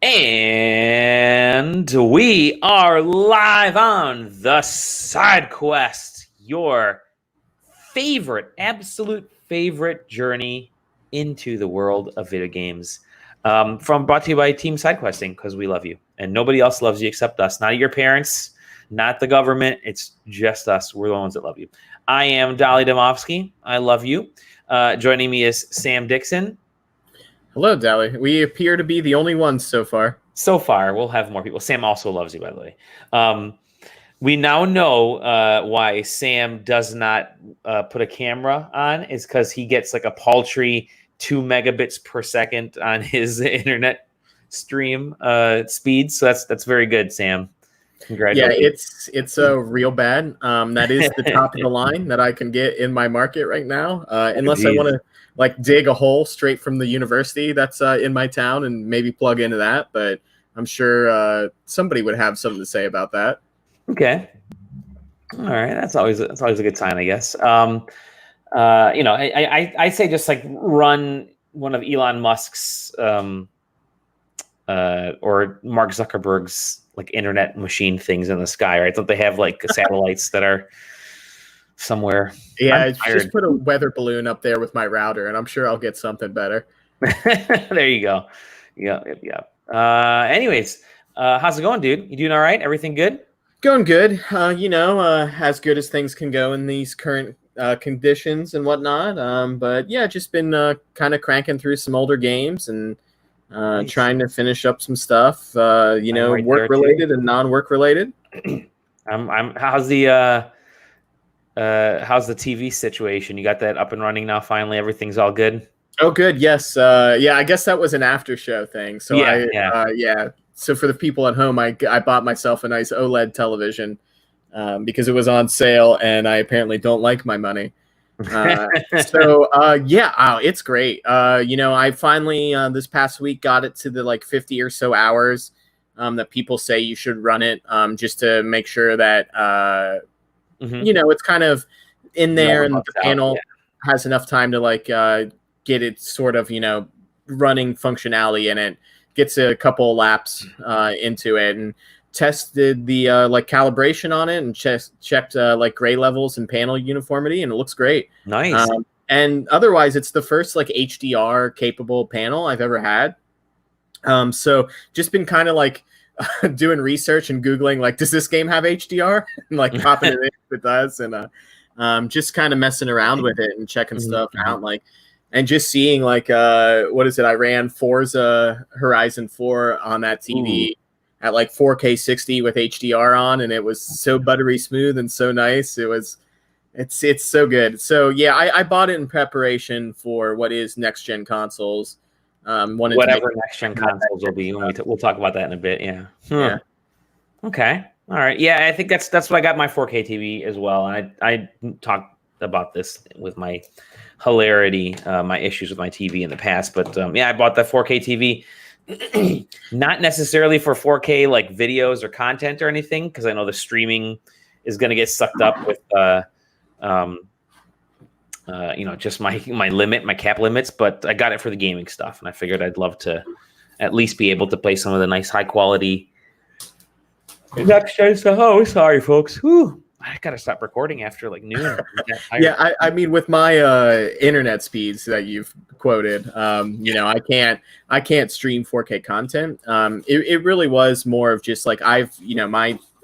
And we are live on the SideQuest, your absolute favorite journey into the world of video games. Brought to you by Team SideQuesting, because we love you. And nobody else loves you except us. Not your parents, not the government. It's just us. We're the ones that love you. I am Dali Demovsky. I love you. Joining me is Sam Dixon. Hello, Dali. We appear to be the only ones so far. So far, we'll have more people. Sam also loves you, by the way. We now know why Sam does not put a camera on. Is because he gets like a paltry 2 megabits per second on his internet stream speed. So that's very good, Sam. Congratulations. Yeah, it's real bad. That is the top of the line that I can get in my market right now. Unless I want to dig a hole straight from the university that's in my town and maybe plug into that. But I'm sure somebody would have something to say about that. Okay. All right. That's always a good sign, I guess. I say just like run one of Elon Musk's or Mark Zuckerberg's like internet machine things in the sky, right? Don't they have like satellites that are somewhere? Yeah, just put a weather balloon up there with my router, and I'm sure I'll get something better. There you go. Yeah. Anyways, how's it going, dude? You doing all right? Everything good? Going good. As good as things can go in these current conditions and whatnot. But yeah, just been kind of cranking through some older games and nice. Trying to finish up some stuff. Right, work related and non-work related. How's the TV situation? You got that up and running now? Finally, everything's all good. Oh, good. Yes. I guess that was an after show thing. So yeah. So for the people at home, I bought myself a nice OLED television because it was on sale, and I apparently don't like my money. It's great. I finally this past week got it to the 50 or so hours that people say you should run it just to make sure that it's kind of in there and the panel has enough time to get it sort of running functionality in it. Gets a couple laps into it and tested the calibration on it and checked gray levels and panel uniformity, and it looks great. Nice. And otherwise, it's the first HDR capable panel I've ever had. So just been kind of doing research and Googling does this game have HDR? And popping it in if it does, and just kind of messing around with it and checking stuff out and just seeing what is it? I ran Forza Horizon 4 on that TV at 4K 60 with HDR on, and it was so buttery smooth and so nice. It's so good. So yeah, I bought it in preparation for what is next gen consoles. Whatever next gen consoles will be. We'll talk about that in a bit. Yeah. Yeah. Okay. All right. Yeah, I think that's what I got my 4K TV as well. And I talked about this with my hilarity, my issues with my TV in the past, but I bought that 4K TV, not necessarily for 4K videos or content or anything, because I know the streaming is going to get sucked up with just my cap limits, but I got it for the gaming stuff, and I figured I'd love to at least be able to play some of the nice high quality next gen stuff. Oh, sorry folks. Whew. I gotta stop recording after noon. Yeah, I mean, with my internet speeds that you've quoted, I can't stream 4K content. It really was more of just I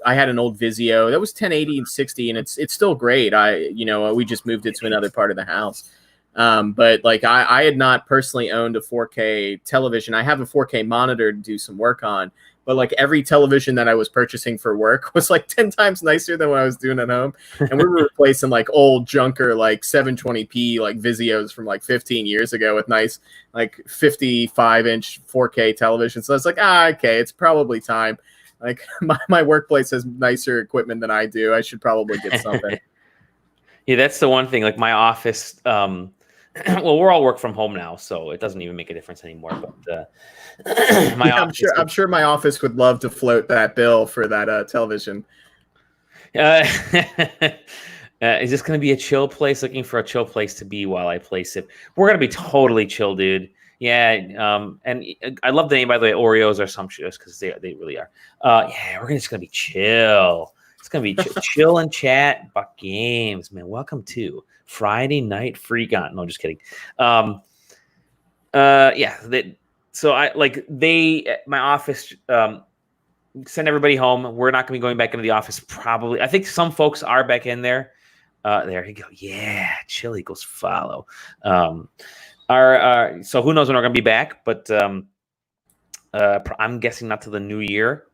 had an old Vizio that was 1080 and 60, and it's still great. We just moved it to another part of the house. But I had not personally owned a 4K television. I have a 4K monitor to do some work on. But every television that I was purchasing for work was 10 times nicer than what I was doing at home. And we were replacing old junker 720p Vizios from 15 years ago with nice 55-inch 4K television. So I was okay, it's probably time. My workplace has nicer equipment than I do. I should probably get something. Yeah, that's the one thing. My office, well, we're all work from home now, so it doesn't even make a difference anymore. But I'm sure my office would love to float that bill for that television. Is this going to be a chill place? Looking for a chill place to be while I play Civ. We're going to be totally chill, dude. Yeah, and I love the name, by the way. Oreos are sumptuous because they really are. Yeah, we're just gonna be chill. It's gonna be chill and chat about games, man. Welcome to Friday Night Freak On. No, just kidding. Yeah. So my office send everybody home. We're not gonna be going back into the office probably. I think some folks are back in there. There you go. Yeah, chill equals follow. So who knows when we're gonna be back, but I'm guessing not till the new year.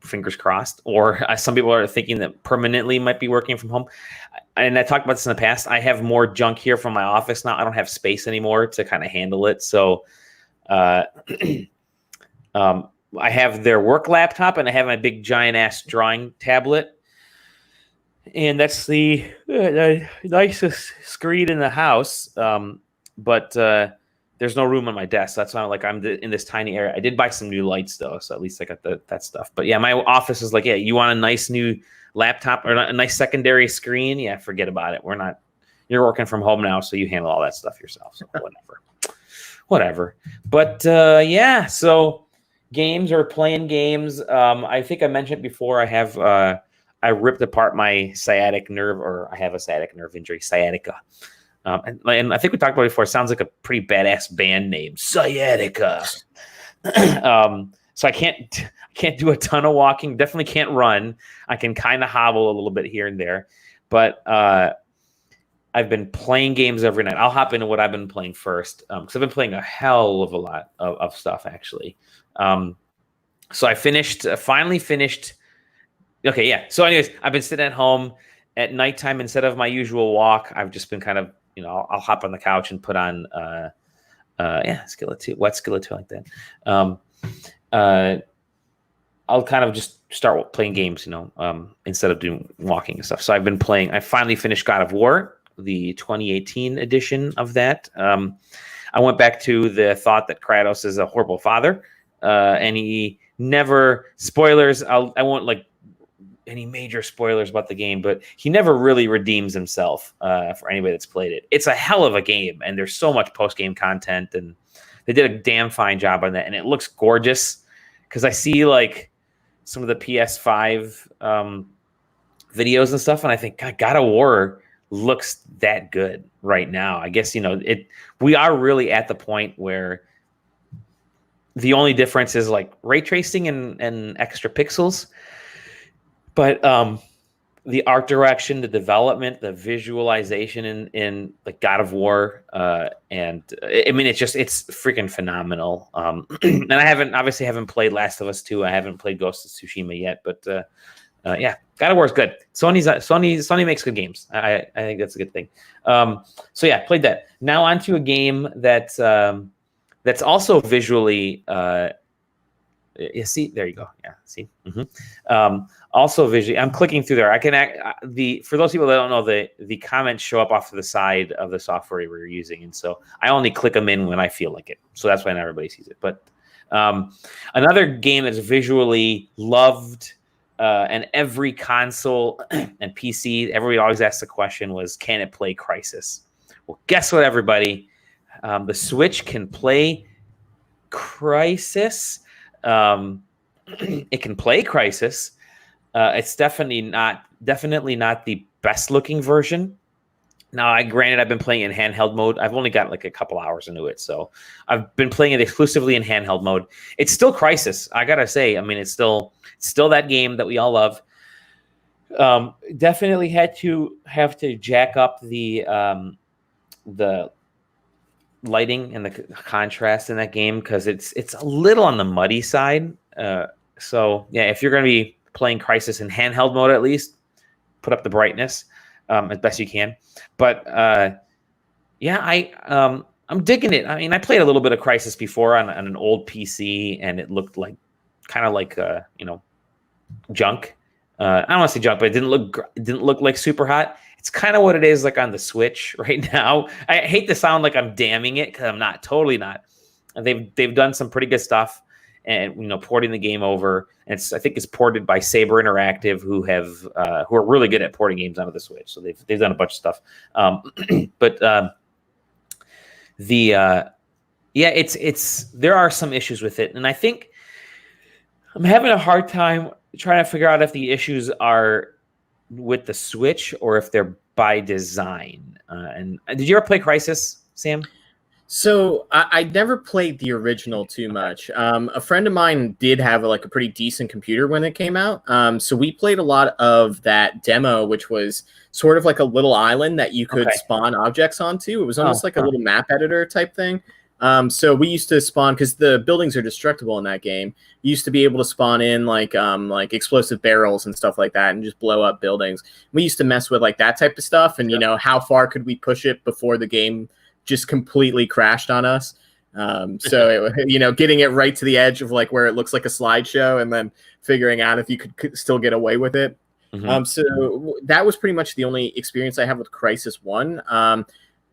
Fingers crossed. Or some people are thinking that permanently might be working from home. And I talked about this in the past. I have more junk here from my office now. I don't have space anymore to kind of handle it. So I have their work laptop and I have my big giant ass drawing tablet. And that's the nicest screen in the house. But there's no room on my desk. That's not I'm in this tiny area. I did buy some new lights though, so at least I got that stuff. But yeah, my office is yeah, you want a nice new laptop or a nice secondary screen? Yeah, forget about it. You're working from home now, so you handle all that stuff yourself. So whatever. But yeah, so games or playing games. I think I mentioned before. I ripped apart my sciatic nerve, or I have a sciatic nerve injury, sciatica. And I think we talked about it before. It sounds like a pretty badass band name, Sciatica. So I can't do a ton of walking. Definitely can't run. I can kind of hobble a little bit here and there, but I've been playing games every night. I'll hop into what I've been playing first because I've been playing a hell of a lot of stuff actually. So I finally finished. Okay, yeah. So anyways, I've been sitting at home at nighttime instead of my usual walk. I've just been kind of, I'll hop on the couch and put on, Skillet 2, wet Skillet 2 like that. I'll kind of just start playing games, instead of doing walking and stuff. So I finally finished God of War, the 2018 edition of that. I went back to the thought that Kratos is a horrible father, and he never, spoilers, I won't any major spoilers about the game, but he never really redeems himself for anybody that's played it. It's a hell of a game, and there's so much post-game content, and they did a damn fine job on that, and it looks gorgeous because I see some of the PS5 videos and stuff, and I think God of War looks that good right now. I guess we are really at the point where the only difference is ray tracing and extra pixels. But the art direction, the development, the visualization in God of War, and I mean it's freaking phenomenal. And I haven't played Last of Us 2. I haven't played Ghost of Tsushima yet, but yeah, God of War is good. Sony makes good games. I think that's a good thing. So yeah, played that. Now onto a game that's also visually. Yeah, see, there you go. Yeah, see. Mm-hmm. Also visually, I'm clicking through there. I can for those people that don't know, the comments show up off to the side of the software we're using, and so I only click them in when I feel like it. So that's why not everybody sees it. But another game that's visually loved, and every console and PC, everybody always asks the question was, can it play Crysis? Well, guess what, everybody? The Switch can play Crysis. It can play Crysis. It's definitely not the best looking version. Now, granted, I've been playing in handheld mode. I've only got a couple hours into it, so I've been playing it exclusively in handheld mode. It's still Crysis, I gotta say. I mean, it's still that game that we all love. Definitely have to jack up the lighting and the contrast in that game because it's a little on the muddy side. So yeah, if you're going to be playing Crysis in handheld mode, at least put up the brightness as best you can. But yeah, I'm digging it. I mean, I played a little bit of Crysis before on an old PC, and it looked kind of like junk. I don't want to say junk, but it didn't look like super hot. It's kind of what it is on the Switch right now. I hate to sound like I'm damning it because I'm not, totally not. They've done some pretty good stuff, and porting the game over. And I think it's ported by Saber Interactive, who are really good at porting games onto the Switch. So they've done a bunch of stuff. But Yeah, it's there are some issues with it, and I think I'm having a hard time trying to figure out if the issues are with the Switch or if they're by design. And did you ever play Crysis, Sam? So I never played the original too much. A friend of mine did have like a pretty decent computer when it came out. So we played a lot of that demo, which was sort of like a little island that you could spawn objects onto. It was almost like a little map editor type thing. So we used to spawn, because the buildings are destructible in that game. You used to be able to spawn in like explosive barrels and stuff like that and just blow up buildings. We used to mess with like that type of stuff, and you know, how far could we push it before the game just completely crashed on us. So it, you know, getting it right to the edge of like where it looks like a slideshow, and then figuring out if you could still get away with it. So that was pretty much the only experience I have with Crysis 1.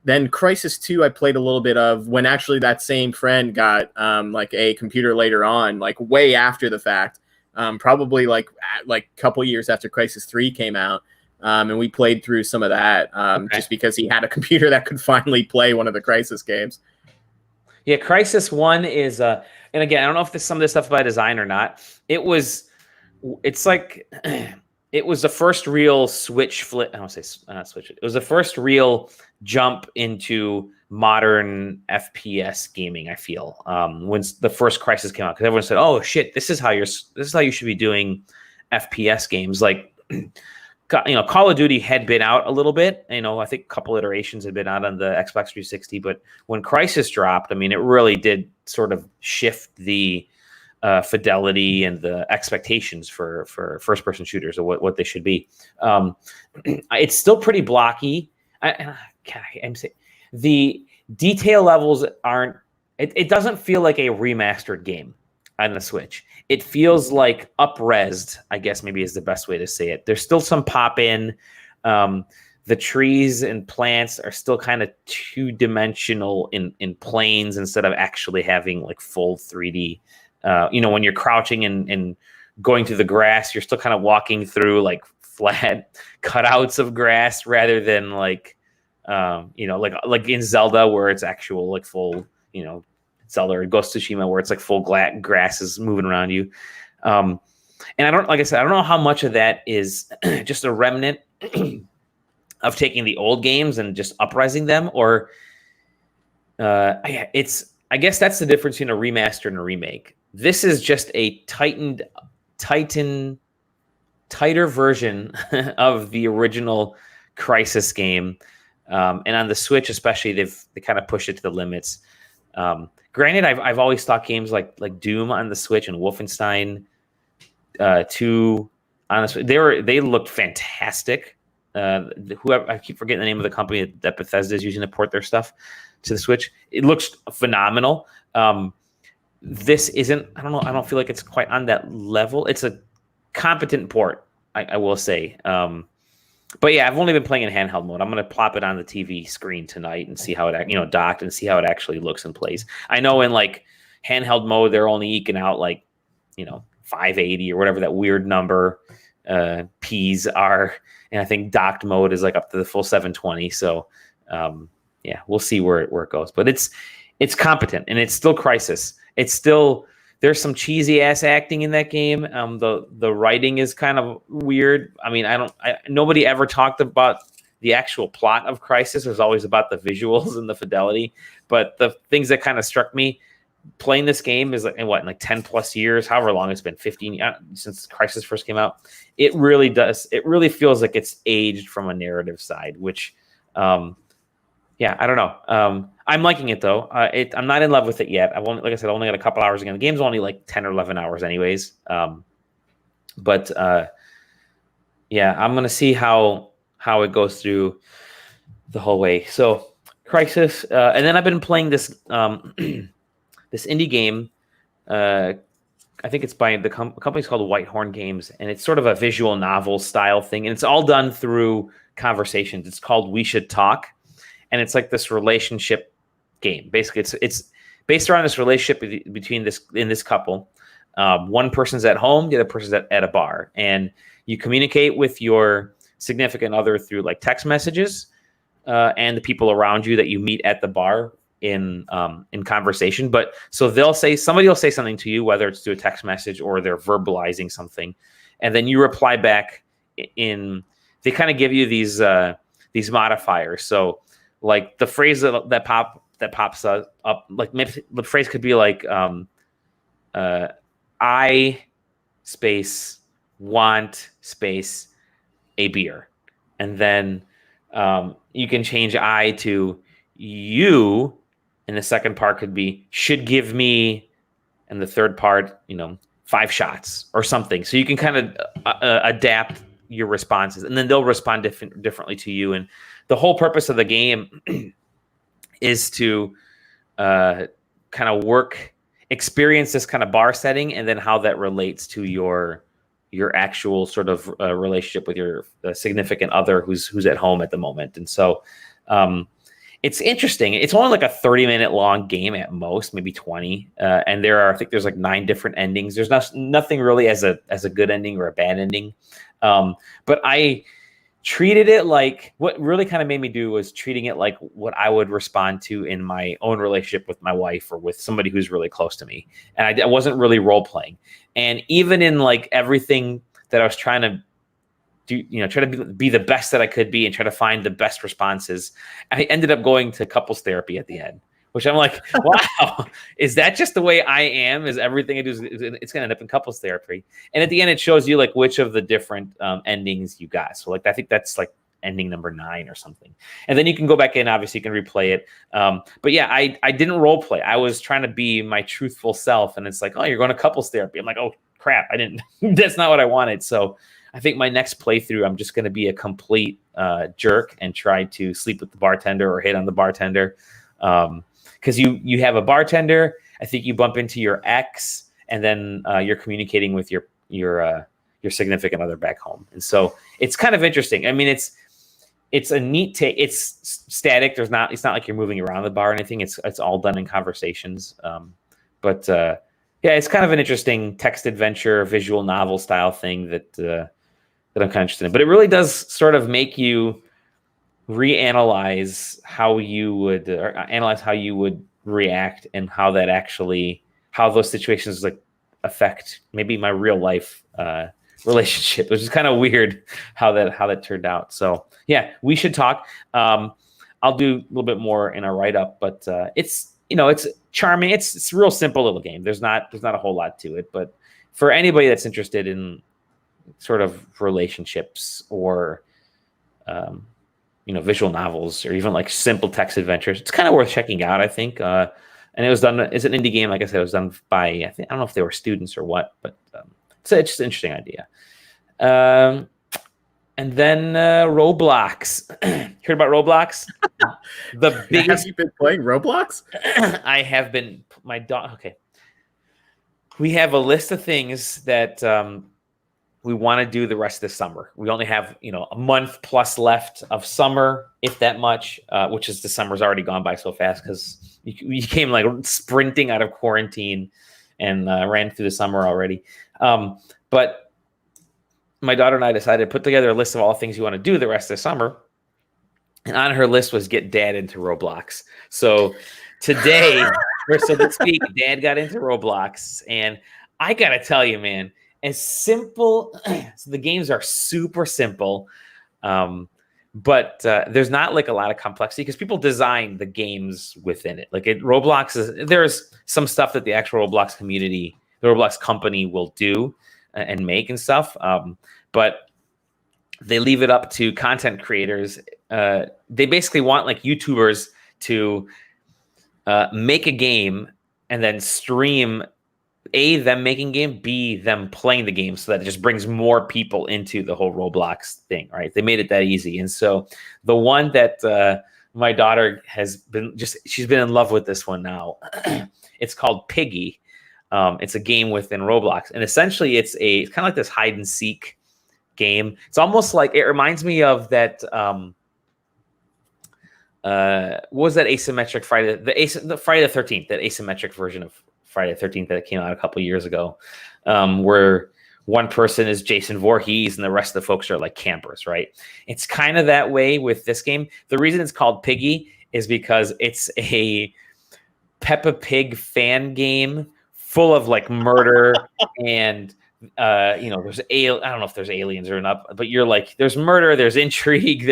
Then Crysis 2 I played a little bit of when actually that same friend got like a computer later on, like way after the fact, probably like a couple years after Crysis 3 came out. And we played through some of that just because he had a computer that could finally play one of the Crysis games. Yeah, Crysis 1 is, and again, I don't know if some of this stuff by design or not. It's like, it was the first real Switch flip. I don't say not Switch. It was the first real jump into modern FPS gaming. I feel when the first Crysis came out, because everyone said, "Oh shit, this is how you should be doing FPS games." Like, you know, Call of Duty had been out a little bit. You know, I think a couple iterations had been out on the Xbox 360, but when Crysis dropped, I mean, it really did sort of shift the fidelity and the expectations for first-person shooters, or what they should be. It's still pretty blocky. I'm saying the detail levels aren't. It doesn't feel like a remastered game on the Switch. It feels like up-resed, I guess maybe is the best way to say it. There's still some pop-in. The trees and plants are still kind of two-dimensional in planes instead of actually having like full 3D. You know, when you're crouching and going through the grass, you're still kind of walking through like flat cutouts of grass rather than like, you know, like in Zelda where it's actual like full, you know, Zelda or Ghost of Tsushima where it's like full grass is moving around you. And like I said, I don't know how much of that is just a remnant of taking the old games and just uprising them, or I guess that's the difference between a remaster and a remake. This is just a tighter version of the original Crysis game. And on the Switch, especially, they kind of pushed it to the limits. Granted, I've always thought games like Doom on the Switch and Wolfenstein 2 on the Switch, they looked fantastic. Whoever, I keep forgetting the name of the company that Bethesda is using to port their stuff to the Switch. It looks phenomenal. This isn't. I don't know. I don't feel like it's quite on that level. It's a competent port, I will say. But yeah, I've only been playing in handheld mode. I'm going to plop it on the TV screen tonight and see how it, you know, docked, and see how it actually looks and plays. I know in like handheld mode, they're only eking out like, you know, 580 or whatever that weird number P's are. And I think docked mode is like up to the full 720. So yeah, we'll see where it goes. But it's competent, and it's still Crysis. It's still, there's some cheesy ass acting in that game. The writing is kind of weird. I mean, nobody ever talked about the actual plot of Crysis. It was always about the visuals and the fidelity. But the things that kind of struck me playing this game is like, in 10 plus years, however long it's been, 15 since Crysis first came out. It really does. It really feels like it's aged from a narrative side, which, yeah, I don't know. I'm liking it though. I'm not in love with it yet. Like I said, I only got a couple hours again. The game's only like 10 or 11 hours anyways. But yeah, I'm going to see how it goes through the whole way. So Crysis. And then I've been playing this, this indie game. I think it's by the company's called Whitehorn Games, and it's sort of a visual novel style thing. And it's all done through conversations. It's called We Should Talk. And it's like this relationship game. Basically, it's based around this relationship between this couple. One person's at home, the other person's at a bar, and you communicate with your significant other through like text messages, and the people around you that you meet at the bar in conversation. But so somebody will say something to you, whether it's through a text message or they're verbalizing something, and then you reply back they kind of give you these modifiers. So like the phrase that pops up, like maybe the phrase could be like I space want space a beer, and then you can change I to you, and the second part could be should give me, and the third part 5 shots or something. So you can kind of adapt your responses, and then they'll respond differently to you. And the whole purpose of the game is to kind of experience this kind of bar setting, and then how that relates to your actual sort of relationship with your significant other who's at home at the moment. And so it's interesting. It's only like a 30-minute long game at most, maybe 20. And I think there's like 9 different endings. There's nothing really as a good ending or a bad ending. But I treated it like, what really kind of made me do was treating it like what I would respond to in my own relationship with my wife or with somebody who's really close to me. And I wasn't really role playing. And even in like everything that I was trying to do, try to be the best that I could be and try to find the best responses, I ended up going to couples therapy at the end, which I'm like, wow, is that just the way I am? Is everything I do, it's going to end up in couples therapy? And at the end, it shows you like which of the different endings you got. So like, I think that's like ending number 9 or something. And then you can go back in, obviously you can replay it. But yeah, I didn't role play. I was trying to be my truthful self. And it's like, oh, you're going to couples therapy. I'm like, oh crap, that's not what I wanted. So I think my next playthrough, I'm just going to be a complete jerk and try to sleep with the bartender or hit on the bartender. Because you have a bartender, I think you bump into your ex, and then you're communicating with your significant other back home, and so it's kind of interesting. I mean, it's a neat take. It's static. It's not like you're moving around the bar or anything. It's all done in conversations. But yeah, it's kind of an interesting text adventure, visual novel style thing that I'm kind of interested in. But it really does sort of make you analyze how you would react, and how those situations like affect maybe my real life relationship, which is kind of weird how that turned out. So yeah, we should talk. I'll do a little bit more in a write-up, but it's charming. It's a real simple little game. There's not a whole lot to it, but for anybody that's interested in sort of relationships or visual novels, or even like simple text adventures, it's kind of worth checking out, I think. And it was done, it's an indie game. Like I said, it was done by, I don't know if they were students or what, but it's just an interesting idea. And then Roblox. Heard about Roblox? The biggest. Have you been playing Roblox? I have been. My dog. Okay. We have a list of things that we want to do the rest of the summer. We only have a month plus left of summer, if that much. Which is, the summer's already gone by so fast because you came like sprinting out of quarantine and ran through the summer already. But my daughter and I decided to put together a list of all the things you want to do the rest of the summer. And on her list was get Dad into Roblox. So today, so this week, Dad got into Roblox. And I got to tell you, man, as simple, so the games are super simple. But there's not like a lot of complexity because people design the games within it. Like Roblox, there's some stuff that the actual Roblox community, the Roblox company will do and make and stuff. But they leave it up to content creators. They basically want like YouTubers to make a game and then stream A, them making game, B, them playing the game, so that it just brings more people into the whole Roblox thing, right? They made it that easy. And so the one that my daughter has been she's been in love with this one now. It's called Piggy. It's a game within Roblox, and essentially it's kind of like this hide and seek game. It's almost like, it reminds me of that. What was that asymmetric Friday? The Friday the 13th, that asymmetric version of Friday the 13th that came out a couple years ago, where one person is Jason Voorhees and the rest of the folks are like campers, right? It's kind of that way with this game. The reason it's called Piggy is because it's Peppa Pig fan game full of like murder and there's I don't know if there's aliens or not, but you're like there's murder, there's intrigue,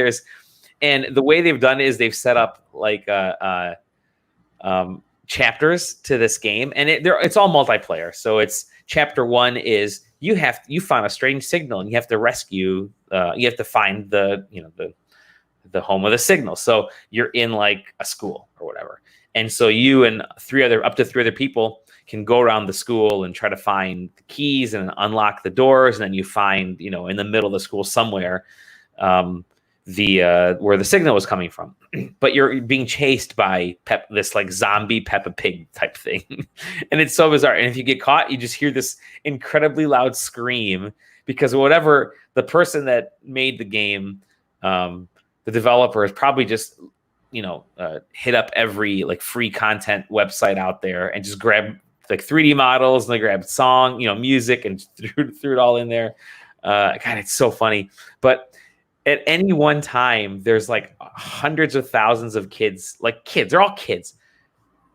and the way they've done it is they've set up like chapters to this game, and it's all multiplayer. So it's chapter 1 is you found a strange signal and you have to rescue. You have to find the home of the signal. So you're in like a school or whatever, and so you and up to three other people can go around the school and try to find the keys and unlock the doors, and then you find in the middle of the school somewhere where the signal was coming from. But you're being chased by this like zombie Peppa Pig type thing. And it's so bizarre. And if you get caught, you just hear this incredibly loud scream because whatever the person that made the game, the developer is probably just, hit up every like free content website out there and just grab like 3D models and they grabbed song, music and threw it all in there. God, it's so funny. But at any one time, there's like hundreds of thousands of kids, they're all kids.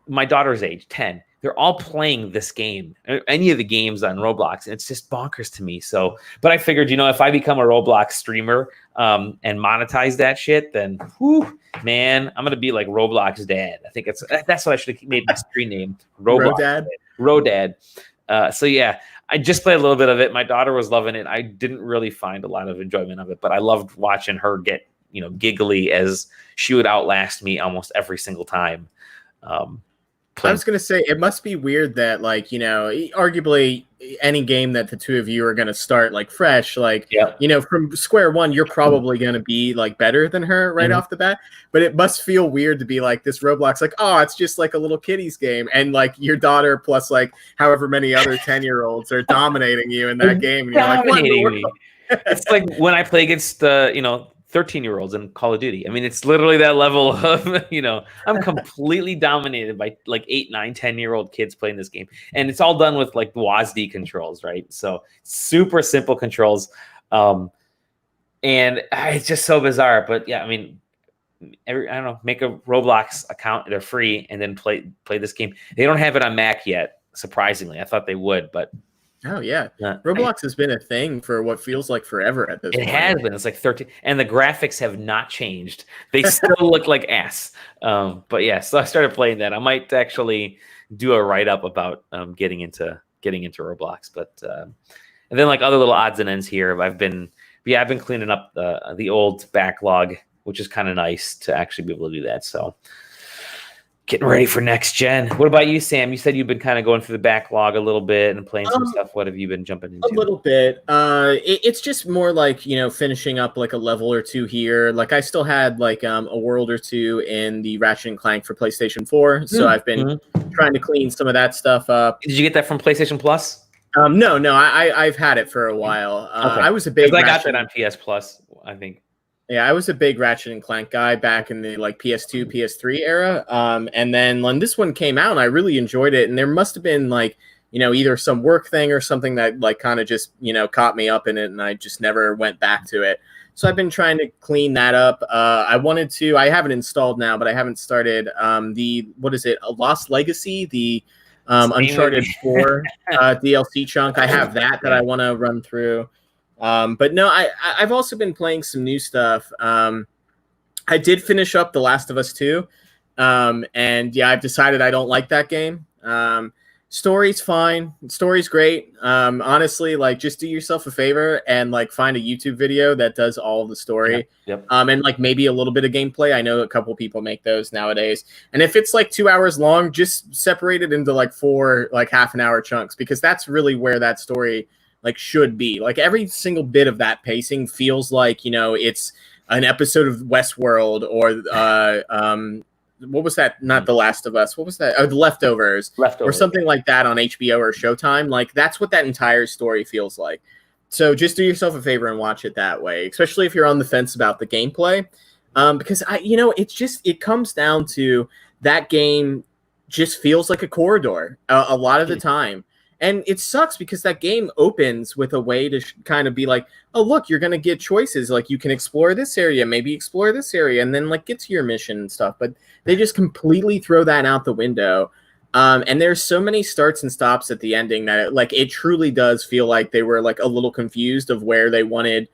My daughter's age, 10. They're all playing this game, any of the games on Roblox. And it's just bonkers to me. So, but I figured, if I become a Roblox streamer and monetize that shit, then, whew, man, I'm going to be like Roblox dad. I think that's what I should have made my screen name. Roblox Rodad. So yeah, I just played a little bit of it. My daughter was loving it. I didn't really find a lot of enjoyment of it, but I loved watching her get, giggly as she would outlast me almost every single time. I was going to say, it must be weird that, arguably any game that the two of you are going to start, fresh, from square one, you're probably going to be, better than her right off the bat. But it must feel weird to be this Roblox, it's just like a little kiddies game. And, your daughter plus, however many other 10-year-olds are dominating you in that game. And you're like, what in the world? It's like when I play against, 13-year-olds in Call of Duty. I mean, it's literally that level of, I'm completely dominated by 8, 9, 10-year-old kids playing this game. And it's all done with WASD controls, right? So super simple controls. And it's just so bizarre. But yeah, I mean, I don't know, make a Roblox account. They're free and then play this game. They don't have it on Mac yet, surprisingly. I thought they would, but oh yeah, Roblox has been a thing for what feels like forever at this point. It has been. It's 13, and the graphics have not changed. They still look like ass. But yeah, so I started playing that. I might actually do a write up about getting into Roblox. But and then other little odds and ends here. I've been cleaning up the old backlog, which is kind of nice to actually be able to do that. So. Getting ready for next gen. What about you, Sam? You said you've been kind of going through the backlog a little bit and playing some stuff. What have you been jumping into? A little bit. It's just more finishing up a level or two here. I still had a world or two in the Ratchet and Clank for PlayStation 4. So I've been trying to clean some of that stuff up. Did you get that from PlayStation Plus? No, I've had it for a while. Okay. I was a big. I got that on PS Plus, I think. Yeah, I was a big Ratchet and Clank guy back in the PS2, PS3 era. And then when this one came out, I really enjoyed it. And there must have been either some work thing or something that kind of just, caught me up in it. And I just never went back to it. So I've been trying to clean that up. I have it installed now, but I haven't started a Lost Legacy, the Uncharted 4 DLC chunk. I have that I want to run through. But no, I've also been playing some new stuff. I did finish up The Last of Us 2. And yeah, I've decided I don't like that game. Story's fine. Story's great. Honestly, just do yourself a favor and find a YouTube video that does all of the story. Yep. And maybe a little bit of gameplay. I know a couple people make those nowadays. And if it's 2 hours long, just separate it into 4 half an hour chunks, because that's really where that story should be. Every single bit of that pacing feels it's an episode of Westworld or what was that? Not The Last of Us. What was that? Oh, The Leftovers. Or something like that on HBO or Showtime. That's what that entire story feels like. So just do yourself a favor and watch it that way, especially if you're on the fence about the gameplay. Because it comes down to that game just feels like a corridor a lot of the time. And it sucks because that game opens with a way to kind of be oh, look, you're going to get choices. You can explore this area, maybe explore this area, and then get to your mission and stuff. But they just completely throw that out the window. And there's so many starts and stops at the ending that it truly does feel like they were like a little confused of where they wanted.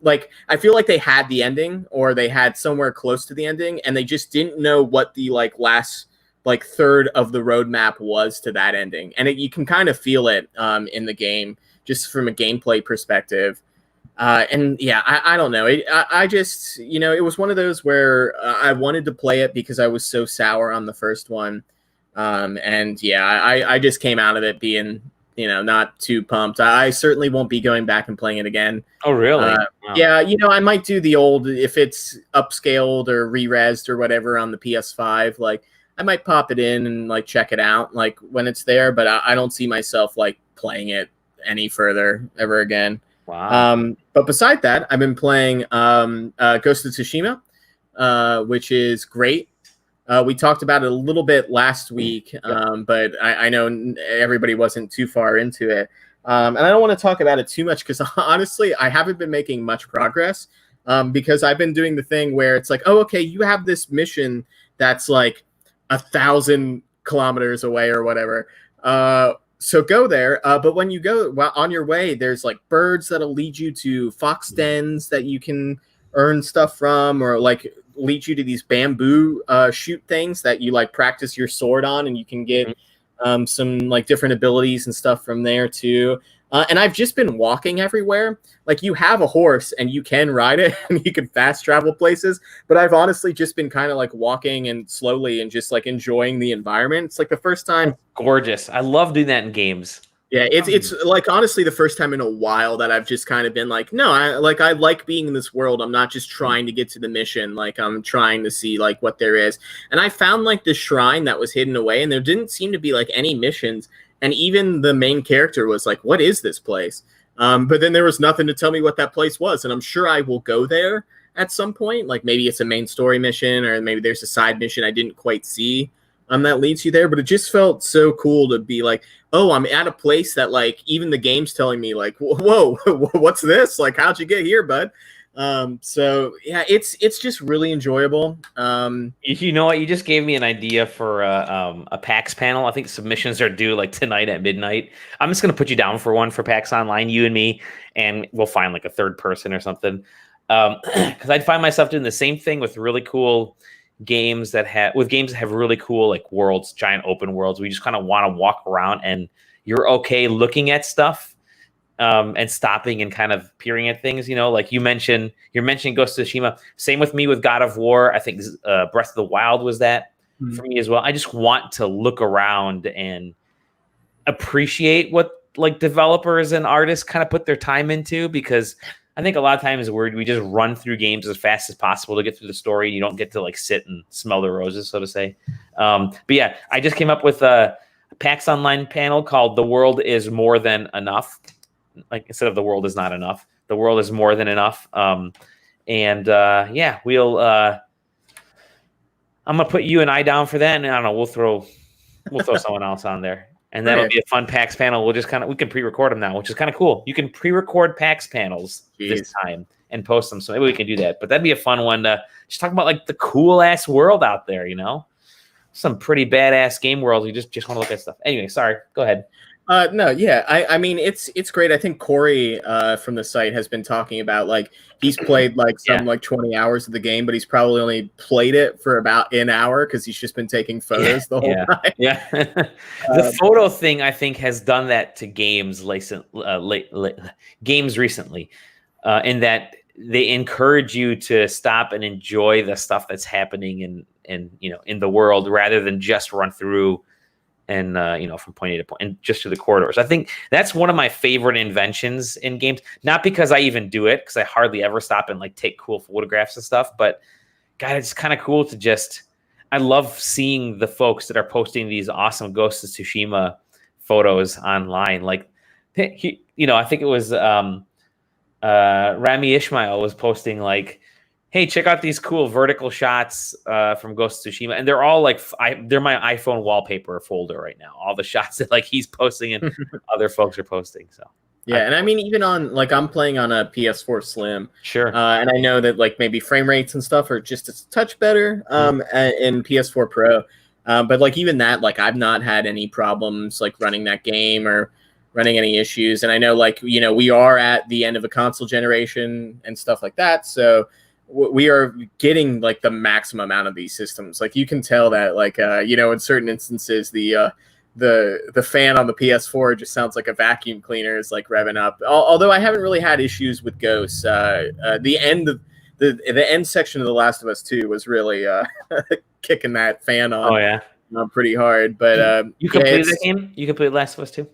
Like, I feel like they had the ending, or they had somewhere close to the ending, and they just didn't know what the last third of the roadmap was to that ending. And you can kind of feel it in the game, just from a gameplay perspective. And yeah, I don't know. I just, it was one of those where I wanted to play it because I was so sour on the first one. And yeah, I just came out of it being, not too pumped. I certainly won't be going back and playing it again. Oh, really? Wow. Yeah, I might do the old, if it's upscaled or re-resed or whatever on the PS5, I might pop it in and check it out when it's there, but I don't see myself playing it any further ever again. Wow. But beside that, I've been playing Ghost of Tsushima, which is great. We talked about it a little bit last week, but I know everybody wasn't too far into it. And I don't want to talk about it too much because honestly, I haven't been making much progress because I've been doing the thing where it's like, oh, okay, you have this mission that's 1,000 kilometers away or whatever. So go there. But when you go on your way, there's birds that'll lead you to fox dens that you can earn stuff from, or lead you to these bamboo shoot things that you practice your sword on, and you can get some different abilities and stuff from there too. And I've just been walking everywhere. You have a horse and you can ride it and you can fast travel places, but I've honestly just been kind of walking and slowly and just enjoying the environment. It's the first time. Gorgeous. I love doing that in games. Yeah, it's honestly the first time in a while that I've just kind of been no, I like being in this world. I'm not just trying to get to the mission. I'm trying to see what there is. And I found the shrine that was hidden away, and there didn't seem to be any missions. And even the main character was what is this place? But then there was nothing to tell me what that place was. And I'm sure I will go there at some point. Maybe it's a main story mission, or maybe there's a side mission I didn't quite see that leads you there. But it just felt so cool to be oh, I'm at a place that even the game's telling me whoa, what's this? How'd you get here, bud? So yeah, it's just really enjoyable. You know what? You just gave me an idea for a PAX panel. I think submissions are due tonight at midnight. I'm just gonna put you down for one for PAX Online, you and me, and we'll find a third person or something. Because I'd find myself doing the same thing with really cool games that have really cool worlds, giant open worlds. We just kind of want to walk around, and you're okay looking at stuff. And stopping and kind of peering at things, you're mentioning Ghost of Tsushima. Same with me with God of War. I think Breath of the Wild was that for me as well. I just want to look around and appreciate what developers and artists kind of put their time into, because I think a lot of times we just run through games as fast as possible to get through the story. You don't get to sit and smell the roses, so to say. But yeah, I just came up with a PAX Online panel called "The World Is More Than Enough." Instead of "the world is not enough," the world is more than enough. Yeah, I'm gonna put you and I down for that, and I don't know, we'll throw someone else on there, and that'll be a fun PAX panel. We can pre-record them now, which is kind of cool. You can pre-record PAX panels this time and post them, so maybe we can do that. But that'd be a fun one to just talk about the cool ass world out there. Some pretty badass game worlds. You just want to look at stuff. Anyway, sorry. Go ahead. No, yeah, I mean it's great. I think Corey from the site has been talking about he's played 20 hours of the game, but he's probably only played it for about an hour because he's just been taking photos the whole time. Yeah, the photo thing I think has done that to games games recently, in that they encourage you to stop and enjoy the stuff that's happening in the world rather than just run through. And, from point A to point and just to the corridors. I think that's one of my favorite inventions in games, not because I even do it, because I hardly ever stop and take cool photographs and stuff, but God, it's kind of cool to I love seeing the folks that are posting these awesome Ghost of Tsushima photos online. I think it was Rami Ishmael was posting hey, check out these cool vertical shots from Ghost of Tsushima. And they're all they're my iPhone wallpaper folder right now. All the shots that he's posting and other folks are posting. So yeah, and I mean, even on I'm playing on a PS4 Slim. Sure. And I know that maybe frame rates and stuff are just a touch better in PS4 Pro. But like even that, like I've not had any problems like running that game or running any issues. And I know like, you know, we are at the end of a console generation and stuff like that. So we are getting like the maximum amount of these systems. Like you can tell that like, you know, in certain instances, the fan on the PS4 just sounds like a vacuum cleaner is like revving up. Although I haven't really had issues with Ghosts. The end section of The Last of Us 2 was really kicking that fan on. Oh yeah, pretty hard. But you completed the game. You completed Last of Us 2.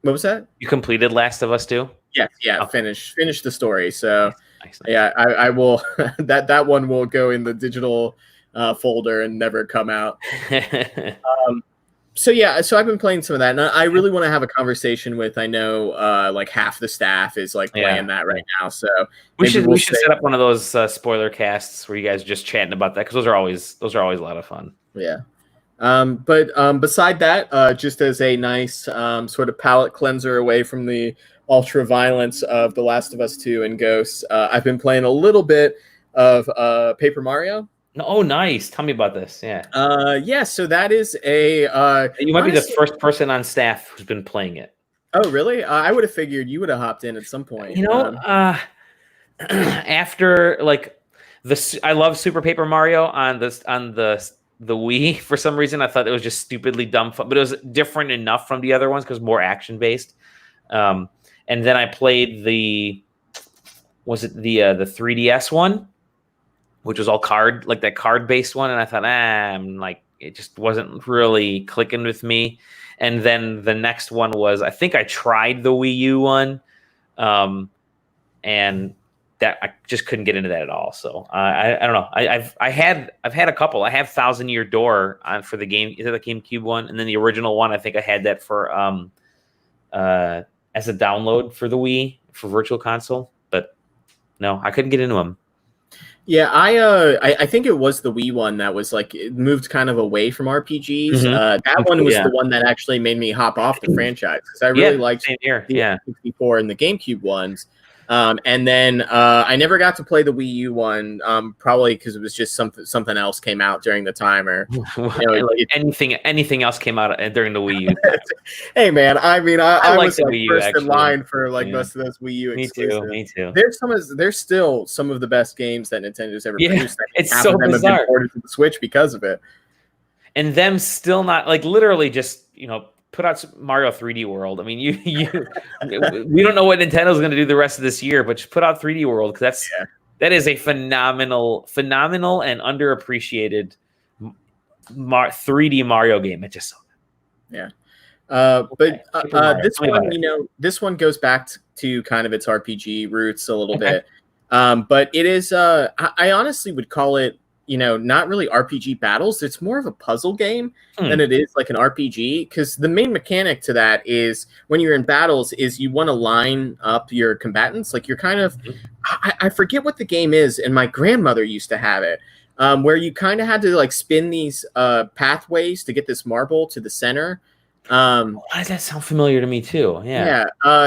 What was that? You completed Last of Us 2. Yes, yeah, Okay. Finish the story. So Nice. yeah, I will. that one will go in the digital folder and never come out. So yeah, so I've been playing some of that, and I really want to have a conversation with. I know, like half the staff is like playing that right now. So we should set up one of those spoiler casts where you guys are just chatting about that, because those are always a lot of fun. Yeah. But beside that, just as a nice sort of palate cleanser away from the ultra violence of The Last of Us 2 and Ghosts, I've been playing a little bit of Paper Mario. Oh, nice. Tell me about this. Yeah. Yeah, so that is a you might be the first person on staff who's been playing it. Oh, really? I would have figured you would have hopped in at some point. You know, after like I love Super Paper Mario on the Wii. For some reason, I thought it was just stupidly dumb fun, but it was different enough from the other ones because more action based. And then I played the 3DS one, which was all card based one, and I thought, it just wasn't really clicking with me. And then the next one was, I think I tried the Wii U one, and that I just couldn't get into that at all. So I don't know. I've had a couple. I have Thousand Year Door for the game. Is that the GameCube one? And then the original one, I think I had that for as a download for the Wii for Virtual Console. But no, I couldn't get into them. Yeah, I think it was the Wii one that was like it moved kind of away from RPGs. Mm-hmm. That one was the one that actually made me hop off the franchise because I really liked the 64 and the GameCube ones. And then I never got to play the Wii U one, probably because it was just something else came out during the time, or anything else came out during the Wii U. Hey man, I mean, I was like first in line for like most of those Wii U exclusives. Me too. There's still some of the best games that Nintendo's ever produced. It's so bizarre. Have been ported to the Switch because of it, and them still not like literally just put out Mario 3D World. I mean, we don't know what Nintendo's going to do the rest of this year, but just put out 3D World because that is a phenomenal and underappreciated 3D Mario game. It's just so good. Yeah. This one, this one goes back to kind of its RPG roots a little bit. But it is, I honestly would call it, not really RPG battles. It's more of a puzzle game than it is like an RPG, because the main mechanic to that is when you're in battles is you want to line up your combatants. Like you're kind of, I forget what the game is, and my grandmother used to have it, where you kind of had to like spin these pathways to get this marble to the center. Why does that sound familiar to me too?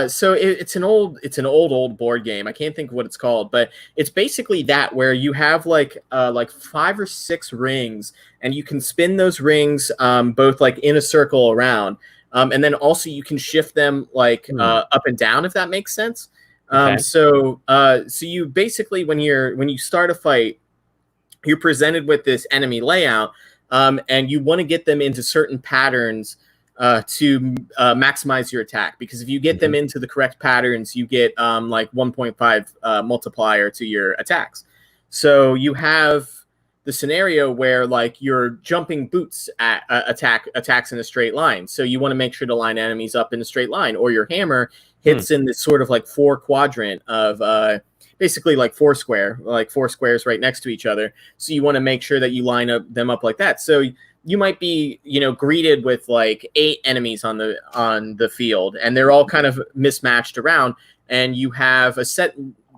So it's an old board game. I can't think of what it's called, but it's basically that, where you have like 5 or 6 rings, and you can spin those rings both like in a circle around, and then also you can shift them like up and down, if that makes sense. So you basically, when you start a fight, you're presented with this enemy layout, and you want to get them into certain patterns to maximize your attack, because if you get them into the correct patterns, you get like 1.5 multiplier to your attacks. So you have the scenario where like you're jumping boots at attacks in a straight line. So you want to make sure to line enemies up in a straight line, or your hammer hits in this sort of like 4 quadrant of basically like 4 squares right next to each other. So you want to make sure that you line them up like that. So you might be, greeted with like 8 enemies on the field, and they're all kind of mismatched around, and you have a set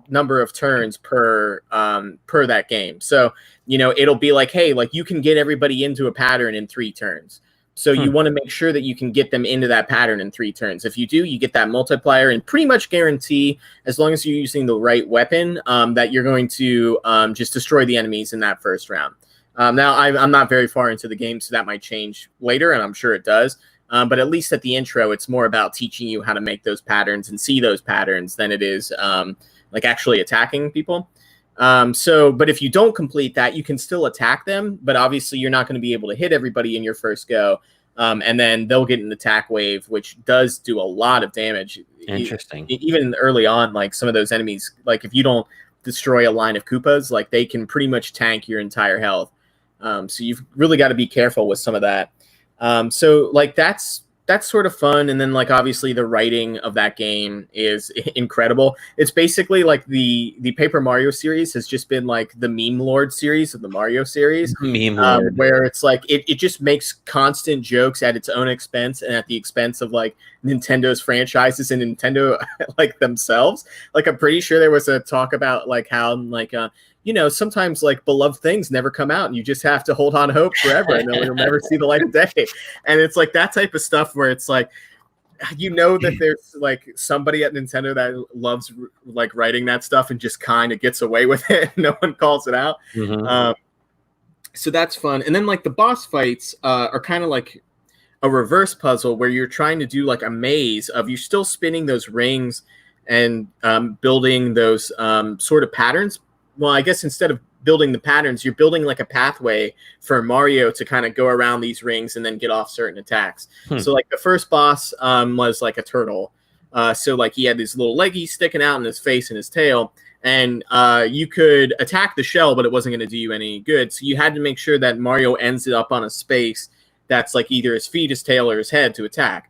number of turns per that game. So, it'll be like, hey, like you can get everybody into a pattern in 3 turns. So you want to make sure that you can get them into that pattern in 3 turns. If you do, you get that multiplier, and pretty much guarantee, as long as you're using the right weapon, that you're going to just destroy the enemies in that first round. Now, I'm not very far into the game, so that might change later, and I'm sure it does. But at least at the intro, it's more about teaching you how to make those patterns and see those patterns than it is like actually attacking people. But if you don't complete that, you can still attack them, but obviously you're not going to be able to hit everybody in your first go. And then they'll get an attack wave, which does do a lot of damage. Interesting. Even early on, like some of those enemies, like if you don't destroy a line of Koopas, like they can pretty much tank your entire health. So you've really got to be careful with some of that. So like that's sort of fun. And then like obviously the writing of that game is incredible. It's basically like the Paper Mario series has just been like the meme lord series of the Mario series. Meme lord. Where it's like it just makes constant jokes at its own expense and at the expense of like Nintendo's franchises and Nintendo like themselves. Like I'm pretty sure there was a talk about like how like sometimes like beloved things never come out and you just have to hold on hope forever and they'll never see the light of day. And it's like that type of stuff where it's like, that there's like somebody at Nintendo that loves like writing that stuff and just kind of gets away with it. No one calls it out. Mm-hmm. So that's fun. And then like the boss fights are kind of like a reverse puzzle where you're trying to do like a maze of you're still spinning those rings and building those sort of patterns. Well, I guess instead of building the patterns, you're building like a pathway for Mario to kind of go around these rings and then get off certain attacks. So like the first boss was like a turtle. So like he had these little leggies sticking out in his face and his tail. And you could attack the shell, but it wasn't going to do you any good. So you had to make sure that Mario ends up on a space that's like either his feet, his tail, or his head to attack.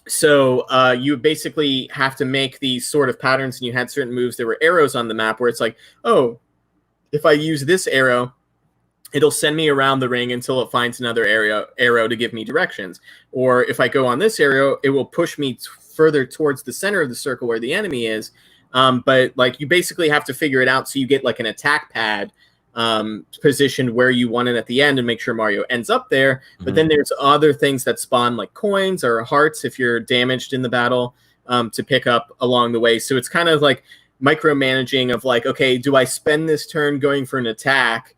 So you basically have to make these sort of patterns, and you had certain moves. There were arrows on the map where it's like, oh, if I use this arrow, it'll send me around the ring until it finds another arrow to give me directions. Or if I go on this arrow, it will push me further towards the center of the circle where the enemy is. But like you basically have to figure it out so you get like an attack pad positioned where you want it at the end and make sure Mario ends up there. But then there's other things that spawn like coins or hearts if you're damaged in the battle to pick up along the way. So it's kind of like micromanaging of like, okay, do I spend this turn going for an attack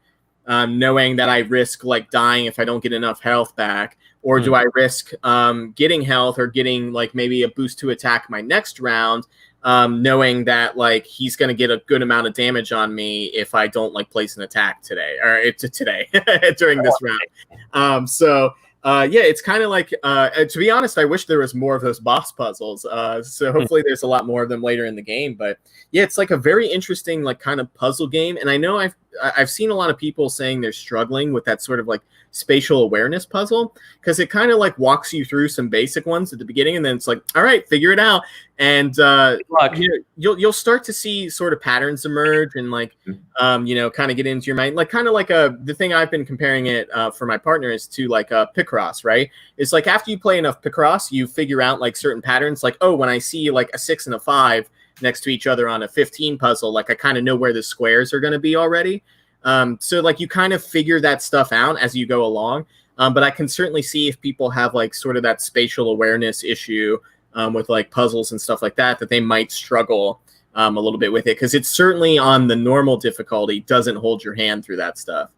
knowing that I risk like dying if I don't get enough health back? Or do I risk getting health or getting like maybe a boost to attack my next round, knowing that like he's going to get a good amount of damage on me if I don't like place an attack today during this round. Yeah, it's kind of like, to be honest, I wish there was more of those boss puzzles. So hopefully there's a lot more of them later in the game. But yeah, it's like a very interesting like kind of puzzle game. And I know I've seen a lot of people saying they're struggling with that sort of like spatial awareness puzzle because it kind of like walks you through some basic ones at the beginning and then it's like, all right, figure it out. And you'll start to see sort of patterns emerge and like kind of get into your mind, like kind of like the thing I've been comparing it for my partner is to like a Picross, right? It's like after you play enough Picross, you figure out like certain patterns, like, oh, when I see like a 6 and a 5 next to each other on a 15 puzzle, like I kind of know where the squares are going to be already. So like you kind of figure that stuff out as you go along. But I can certainly see if people have like sort of that spatial awareness issue with like puzzles and stuff like that they might struggle a little bit with it because it's certainly on the normal difficulty doesn't hold your hand through that stuff.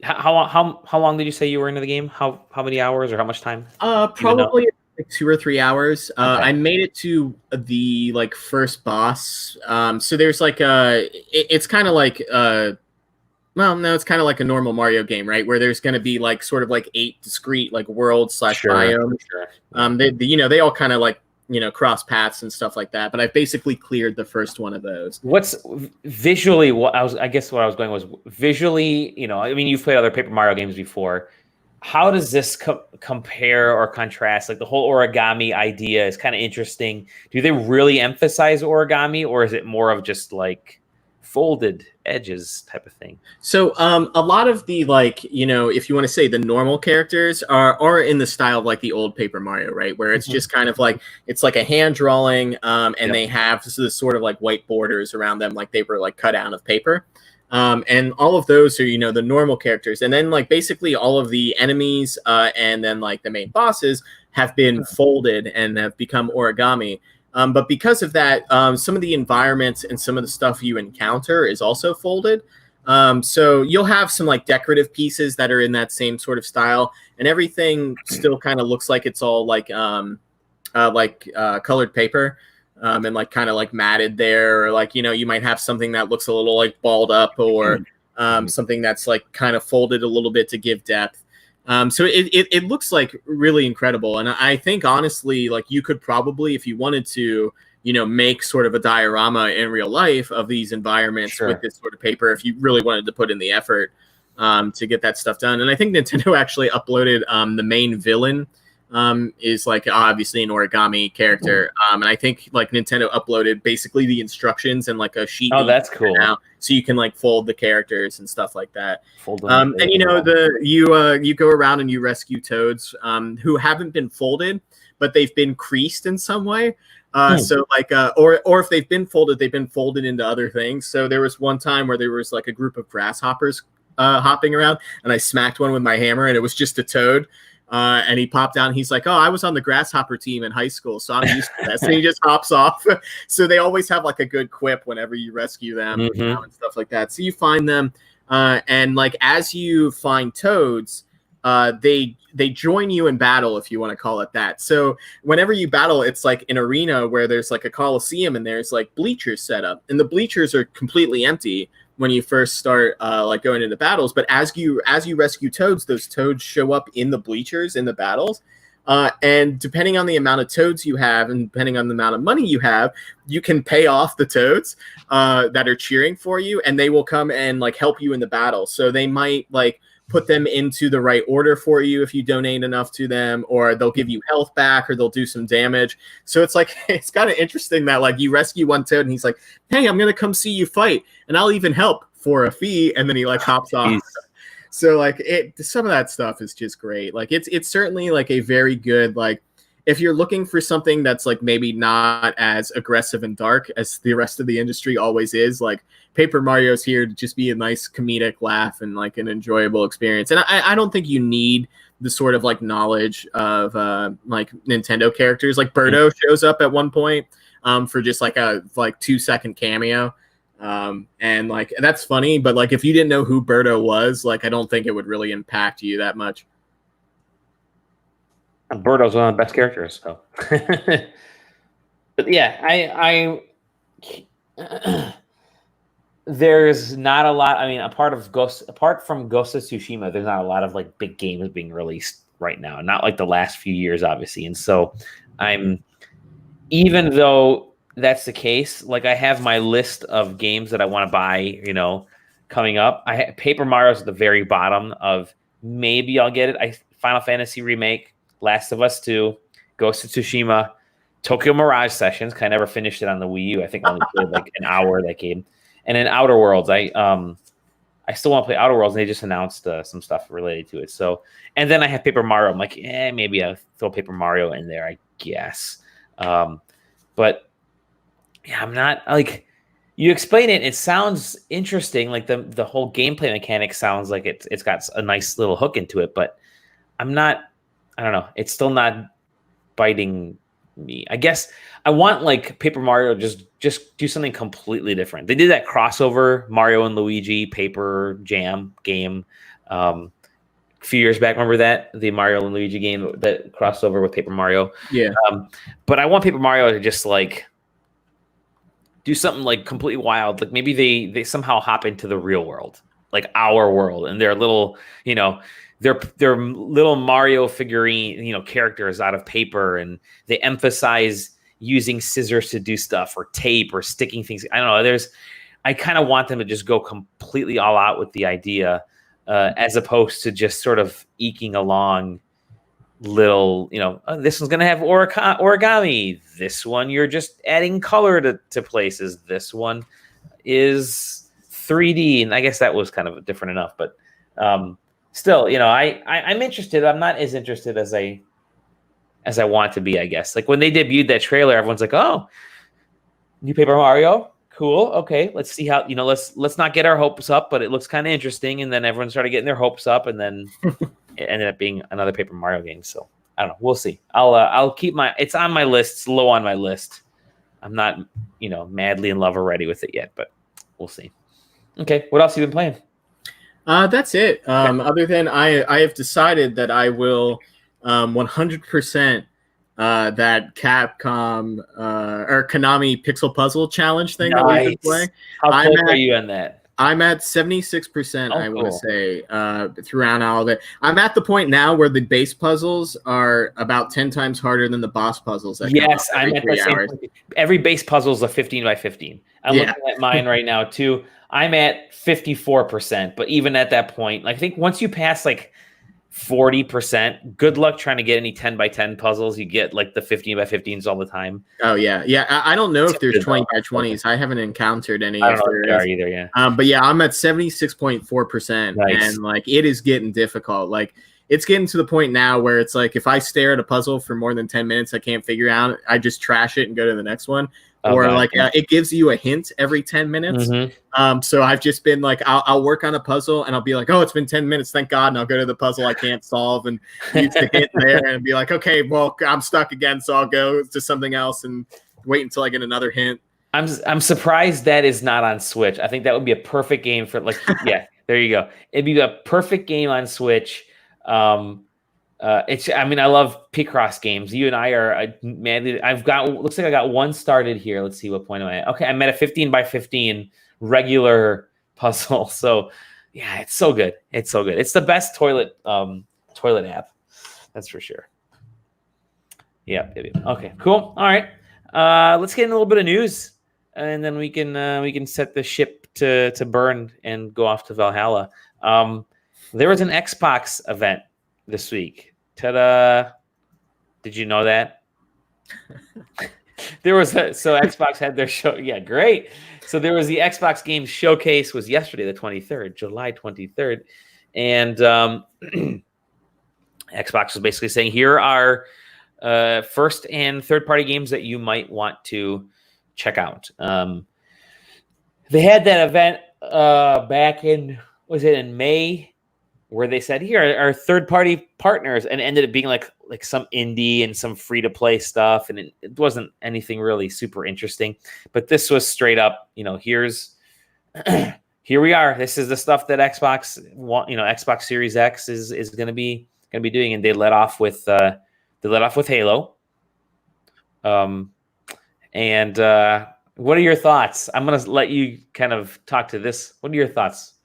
How long did you say you were into the game? How many hours or how much time? Probably like 2 or 3 hours. Okay. I made it to the like first boss. So there's like it's kind of like well, no, it's kind of like a normal Mario game, right? Where there's going to be like sort of like 8 discrete like worlds / biomes. Sure. They all kind of like cross paths and stuff like that. But I basically cleared the first one of those. What's visually? What I was going was visually. I mean, you've played other Paper Mario games before. How does this compare or contrast? Like the whole origami idea is kind of interesting. Do they really emphasize origami, or is it more of just like folded edges type of thing? So a lot of the like, if you want to say the normal characters are in the style of like the old Paper Mario, right? Where it's just kind of like, it's like a hand drawing and they have this sort of like white borders around them, like they were like cut out of paper. And all of those are, the normal characters. And then like basically all of the enemies and then like the main bosses have been folded and have become origami. But because of that, some of the environments and some of the stuff you encounter is also folded. So you'll have some like decorative pieces that are in that same sort of style, and everything still kind of looks like it's all like colored paper, and like kind of like matted there, or like, you know, you might have something that looks a little like balled up, or something that's like kind of folded a little bit to give depth. So it looks like really incredible. And I think honestly, like you could probably, if you wanted to, you know, make sort of a diorama in real life of these environments with this sort of paper, if you really wanted to put in the effort to get that stuff done. And I think Nintendo actually uploaded the main villain is like obviously an origami character. And I think like Nintendo uploaded basically the instructions and like a sheet. Oh, that's cool. So you can like fold the characters and stuff like that. Fold them, and you know, you go around and you rescue toads who haven't been folded, but they've been creased in some way. So like, or if they've been folded into other things. So there was one time where there was like a group of grasshoppers hopping around, and I smacked one with my hammer, and it was just a toad. And he popped down. He's like, "Oh, I was on the grasshopper team in high school, so I'm used to that." So he just hops off. So they always have like a good quip whenever you rescue them, you know, and stuff like that. So you find them, and like as you find toads, they join you in battle, if you want to call it that. So whenever you battle, it's like an arena where there's like a coliseum and there's like bleachers set up, and the bleachers are completely empty when you first start like going into battles. But as you rescue toads, those toads show up in the bleachers in the battles. And depending on the amount of toads you have and depending on the amount of money you have, you can pay off the toads that are cheering for you, and they will come and like help you in the battle. So they might like put them into the right order for you if you donate enough to them, or they'll give you health back, or they'll do some damage. So it's like, it's kind of interesting that like you rescue one toad and he's like, "Hey, I'm going to come see you fight, and I'll even help for a fee." And then he like hops off. So like some of that stuff is just great. Like it's certainly like a very good, like if you're looking for something that's like maybe not as aggressive and dark as the rest of the industry always is, like Paper Mario's here to just be a nice comedic laugh and like an enjoyable experience. And I don't think you need the sort of like knowledge of like Nintendo characters. Like Birdo shows up at one point for just like a 2-second cameo. And like that's funny, but like if you didn't know who Birdo was, like I don't think it would really impact you that much. Birdo's one of the best characters, so. But yeah, I there's not a lot. I mean, apart from Ghost of Tsushima, there's not a lot of like big games being released right now. Not like the last few years, obviously. And so even though that's the case, like I have my list of games that I want to buy, you know, coming up. Paper Mario's at the very bottom of maybe I'll get it. Final Fantasy Remake, Last of Us 2, Ghost of Tsushima, Tokyo Mirage Sessions. I never finished it on the Wii U. I think I only played like an hour of that game. And then Outer Worlds. I still want to play Outer Worlds, and they just announced some stuff related to it. So, and then I have Paper Mario. I'm like, maybe I'll throw Paper Mario in there, I guess. But yeah, I'm not like you explain it. It sounds interesting. Like the whole gameplay mechanic sounds like it's got a nice little hook into it. But I'm not. I don't know. It's still not biting me. I guess I want like Paper Mario just do something completely different. They did that crossover Mario and Luigi Paper Jam game a few years back. Remember that? The Mario and Luigi game that crossed over with Paper Mario. Yeah. But I want Paper Mario to just like do something like completely wild. Like maybe they somehow hop into the real world, like our world, and they're little, you know, they're little Mario figurine, you know, characters out of paper, and they emphasize using scissors to do stuff or tape or sticking things. I don't know. I kind of want them to just go completely all out with the idea, as opposed to just sort of eking along little, you know, this one's going to have origami. This one, you're just adding color to places. This one is 3D. And I guess that was kind of different enough, but, still, you know, I'm interested. I'm not as interested as I want to be, I guess. Like when they debuted that trailer, everyone's like, "Oh, new Paper Mario, cool. Okay, let's see how, you know, let's not get our hopes up, but it looks kind of interesting." And then everyone started getting their hopes up, and then it ended up being another Paper Mario game. So I don't know. We'll see. I'll keep it's on my list. It's low on my list. I'm not, madly in love already with it yet, but we'll see. Okay, what else have you been playing? That's it. Other than I have decided that I will 100% that Capcom or Konami Pixel Puzzle Challenge thing that we've been playing. How close are you on that? I'm at 76%, I want to cool. say, throughout all of it. I'm at the point now where the base puzzles are about 10 times harder than the boss puzzles. Yes, I'm at the same point. Every base puzzle is a 15 by 15. I'm looking at mine right now, too. I'm at 54%, but even at that point, I think once you pass, 40%, good luck trying to get any 10 by 10 puzzles. You get, the 15 by 15s all the time. Oh, yeah. Yeah, I don't know if there's 20 by 20s. I haven't encountered any. I don't know if there are either, yeah. But, yeah, I'm at 76.4%, nice. And, it is getting difficult. It's getting to the point now where it's if I stare at a puzzle for more than 10 minutes, I can't figure out, I just trash it and go to the next one. It gives you a hint every 10 minutes. Mm-hmm. So I've just been I'll work on a puzzle and I'll be oh, it's been 10 minutes, thank God. And I'll go to the puzzle I can't solve and use the hint there and be okay, well, I'm stuck again. So I'll go to something else and wait until I get another hint. I'm surprised that is not on Switch. I think that would be a perfect game for yeah, there you go. It'd be a perfect game on Switch. I love Picross games. You and I are madly. Looks like I got one started here. Let's see what point am I at. Okay, I'm at a 15 by 15 regular puzzle. So yeah, it's so good. It's so good. It's the best toilet app. That's for sure. Yeah. Okay. Cool. All right. Let's get in a little bit of news, and then we can set the ship to burn and go off to Valhalla. There was an Xbox event this week. Ta-da! Did you know that? Xbox had their show. Yeah, great. So there was the Xbox Games Showcase was yesterday, the 23rd, July 23rd. And Xbox was basically saying, here are first and third party games that you might want to check out. They had that event back in May, where they said, here are third-party partners, and it ended up being like some indie and some free-to-play stuff, and it wasn't anything really super interesting. But this was straight up, here's here we are. This is the stuff that Xbox Xbox Series X is going to be doing, and they let off with Halo. And what are your thoughts? I'm going to let you kind of talk to this. What are your thoughts?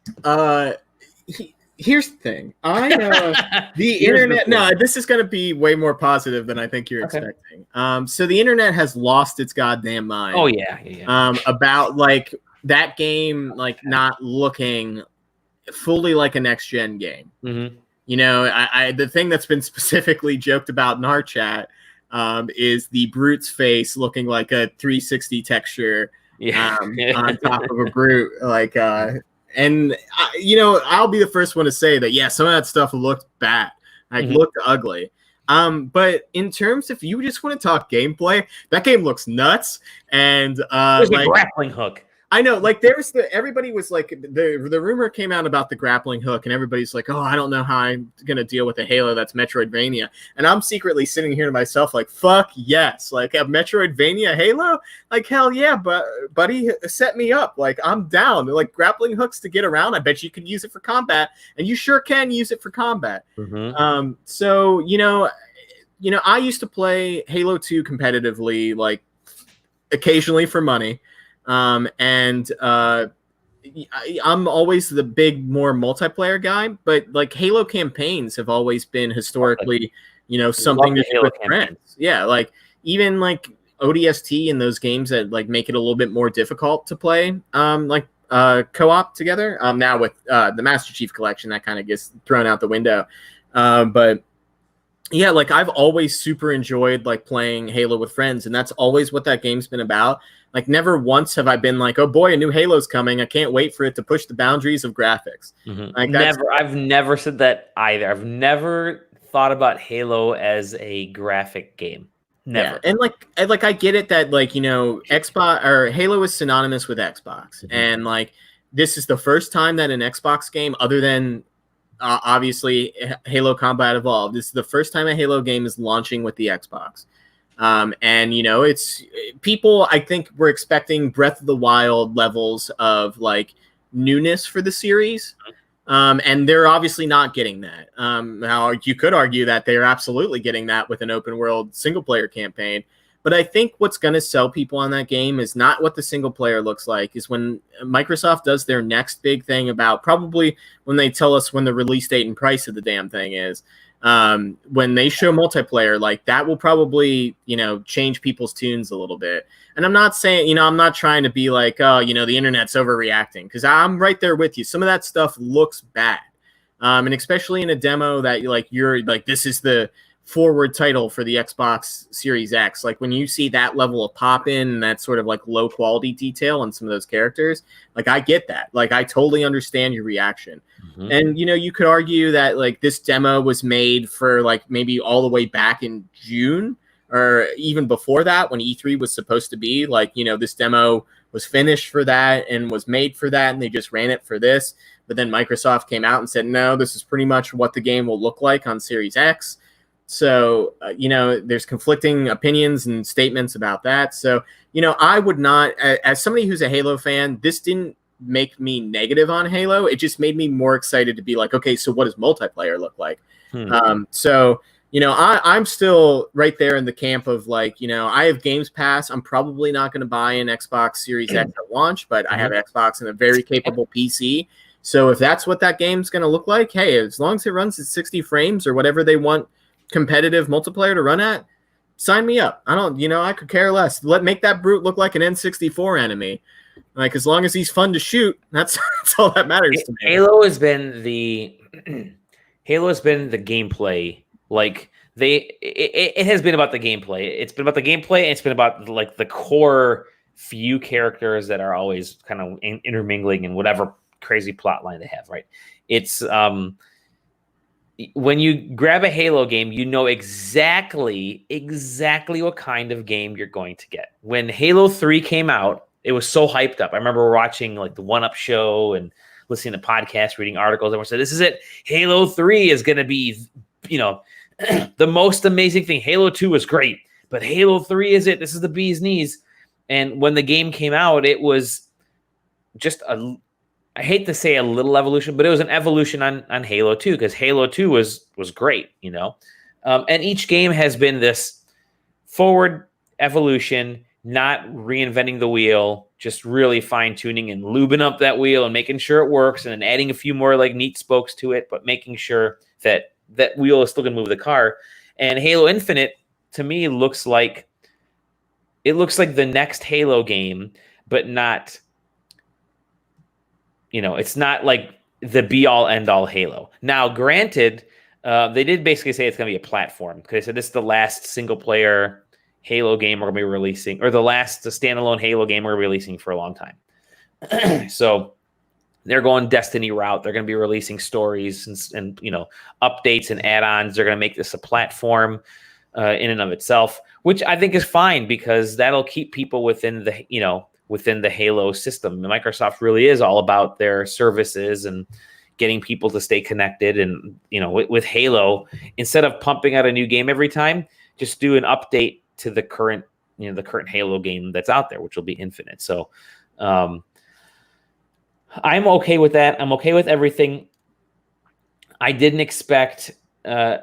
Here's the thing. The internet. No, this is going to be way more positive than I think you're expecting. So the internet has lost its goddamn mind. Oh yeah. About that game, not looking fully like a next gen game. Mm-hmm. The thing that's been specifically joked about in our chat is the brute's face looking like a 360 texture on top of a brute, and I'll be the first one to say that, yeah, some of that stuff looked bad, looked ugly. But in terms, if you just want to talk gameplay, that game looks nuts. And there's a grappling hook. I know, everybody was the rumor came out about the grappling hook, and everybody's oh, I don't know how I'm gonna deal with a Halo that's Metroidvania. And I'm secretly sitting here to myself fuck yes, a Metroidvania Halo, hell yeah, but buddy, set me up, I'm down. Grappling hooks to get around. I bet you could use it for combat, and you sure can use it for combat. Mm-hmm. So I used to play Halo 2 competitively, occasionally for money. I'm always the big, more multiplayer guy, but Halo campaigns have always been historically, something to do with friends. Yeah, even ODST and those games that make it a little bit more difficult to play, co-op together. Now with the Master Chief Collection, that kind of gets thrown out the window. But yeah, I've always super enjoyed playing Halo with friends, and that's always what that game's been about. Never once have I been oh boy, a new Halo's coming. I can't wait for it to push the boundaries of graphics. Mm-hmm. Never. I've never said that either. I've never thought about Halo as a graphic game. Never. Yeah. And I get it that Xbox or Halo is synonymous with Xbox, and this is the first time that an Xbox game, other than obviously Halo Combat Evolved, this is the first time a Halo game is launching with the Xbox. And it's people. I think we're expecting Breath of the Wild levels of like newness for the series. And they're obviously not getting that. Now, you could argue that they're absolutely getting that with an open world single player campaign. But I think what's going to sell people on that game is not what the single player looks like, is when Microsoft does their next big thing about probably when they tell us when the release date and price of the damn thing is. When they show multiplayer, like that will probably, change people's tunes a little bit. And I'm not saying, I'm not trying to be like, oh, the internet's overreacting, because I'm right there with you. Some of that stuff looks bad. And especially in a demo that you're like, this is the forward title for the Xbox Series X. Like when you see that level of pop in and that sort of like low quality detail on some of those characters, like I get that. Like I totally understand your reaction. Mm-hmm. And you could argue that like this demo was made for like maybe all the way back in June or even before that, when E3 was supposed to be like, this demo was finished for that and was made for that, and they just ran it for this. But then Microsoft came out and said, no, this is pretty much what the game will look like on Series X. So, there's conflicting opinions and statements about that. So, I would not, as somebody who's a Halo fan, this didn't make me negative on Halo. It just made me more excited to be like, okay, so what does multiplayer look like? So, I'm still right there in the camp of like, I have Games Pass. I'm probably not going to buy an Xbox Series X at launch, but I have Xbox and a very capable PC. So if that's what that game's going to look like, hey, as long as it runs at 60 frames or whatever they want competitive multiplayer to run at, sign me up. I could care less. Make that brute look like an N64 enemy. Like, as long as he's fun to shoot, that's all that matters to me. Halo has been the gameplay. Like it has been about the gameplay. It's been about the gameplay, and it's been about like the core few characters that are always kind of intermingling in whatever crazy plot line they have, right? It's when you grab a Halo game, you know exactly what kind of game you're going to get. When Halo 3 came out, it was so hyped up. I remember watching like the 1UP show and listening to podcasts, reading articles. Everyone said, this is it. Halo 3 is going to be, the most amazing thing. Halo 2 was great, but Halo 3 is it. This is the bee's knees. And when the game came out, it was just I hate to say a little evolution, but it was an evolution on Halo 2, because Halo 2 was great, and each game has been this forward evolution, not reinventing the wheel, just really fine tuning and lubing up that wheel and making sure it works, and then adding a few more like neat spokes to it, but making sure that that wheel is still going to move the car. And Halo Infinite to me looks like the next Halo game, but not. It's not like the be-all, end-all Halo. Now, granted, they did basically say it's going to be a platform, because they said this is the last single-player Halo game we're going to be releasing, or the last standalone Halo game we're releasing for a long time. So they're going Destiny route. They're going to be releasing stories and updates and add-ons. They're going to make this a platform in and of itself, which I think is fine, because that'll keep people within the Halo system. Microsoft really is all about their services and getting people to stay connected. And, with Halo, instead of pumping out a new game every time, just do an update to the current Halo game that's out there, which will be Infinite. So I'm okay with that. I'm okay with everything. I didn't expect Halo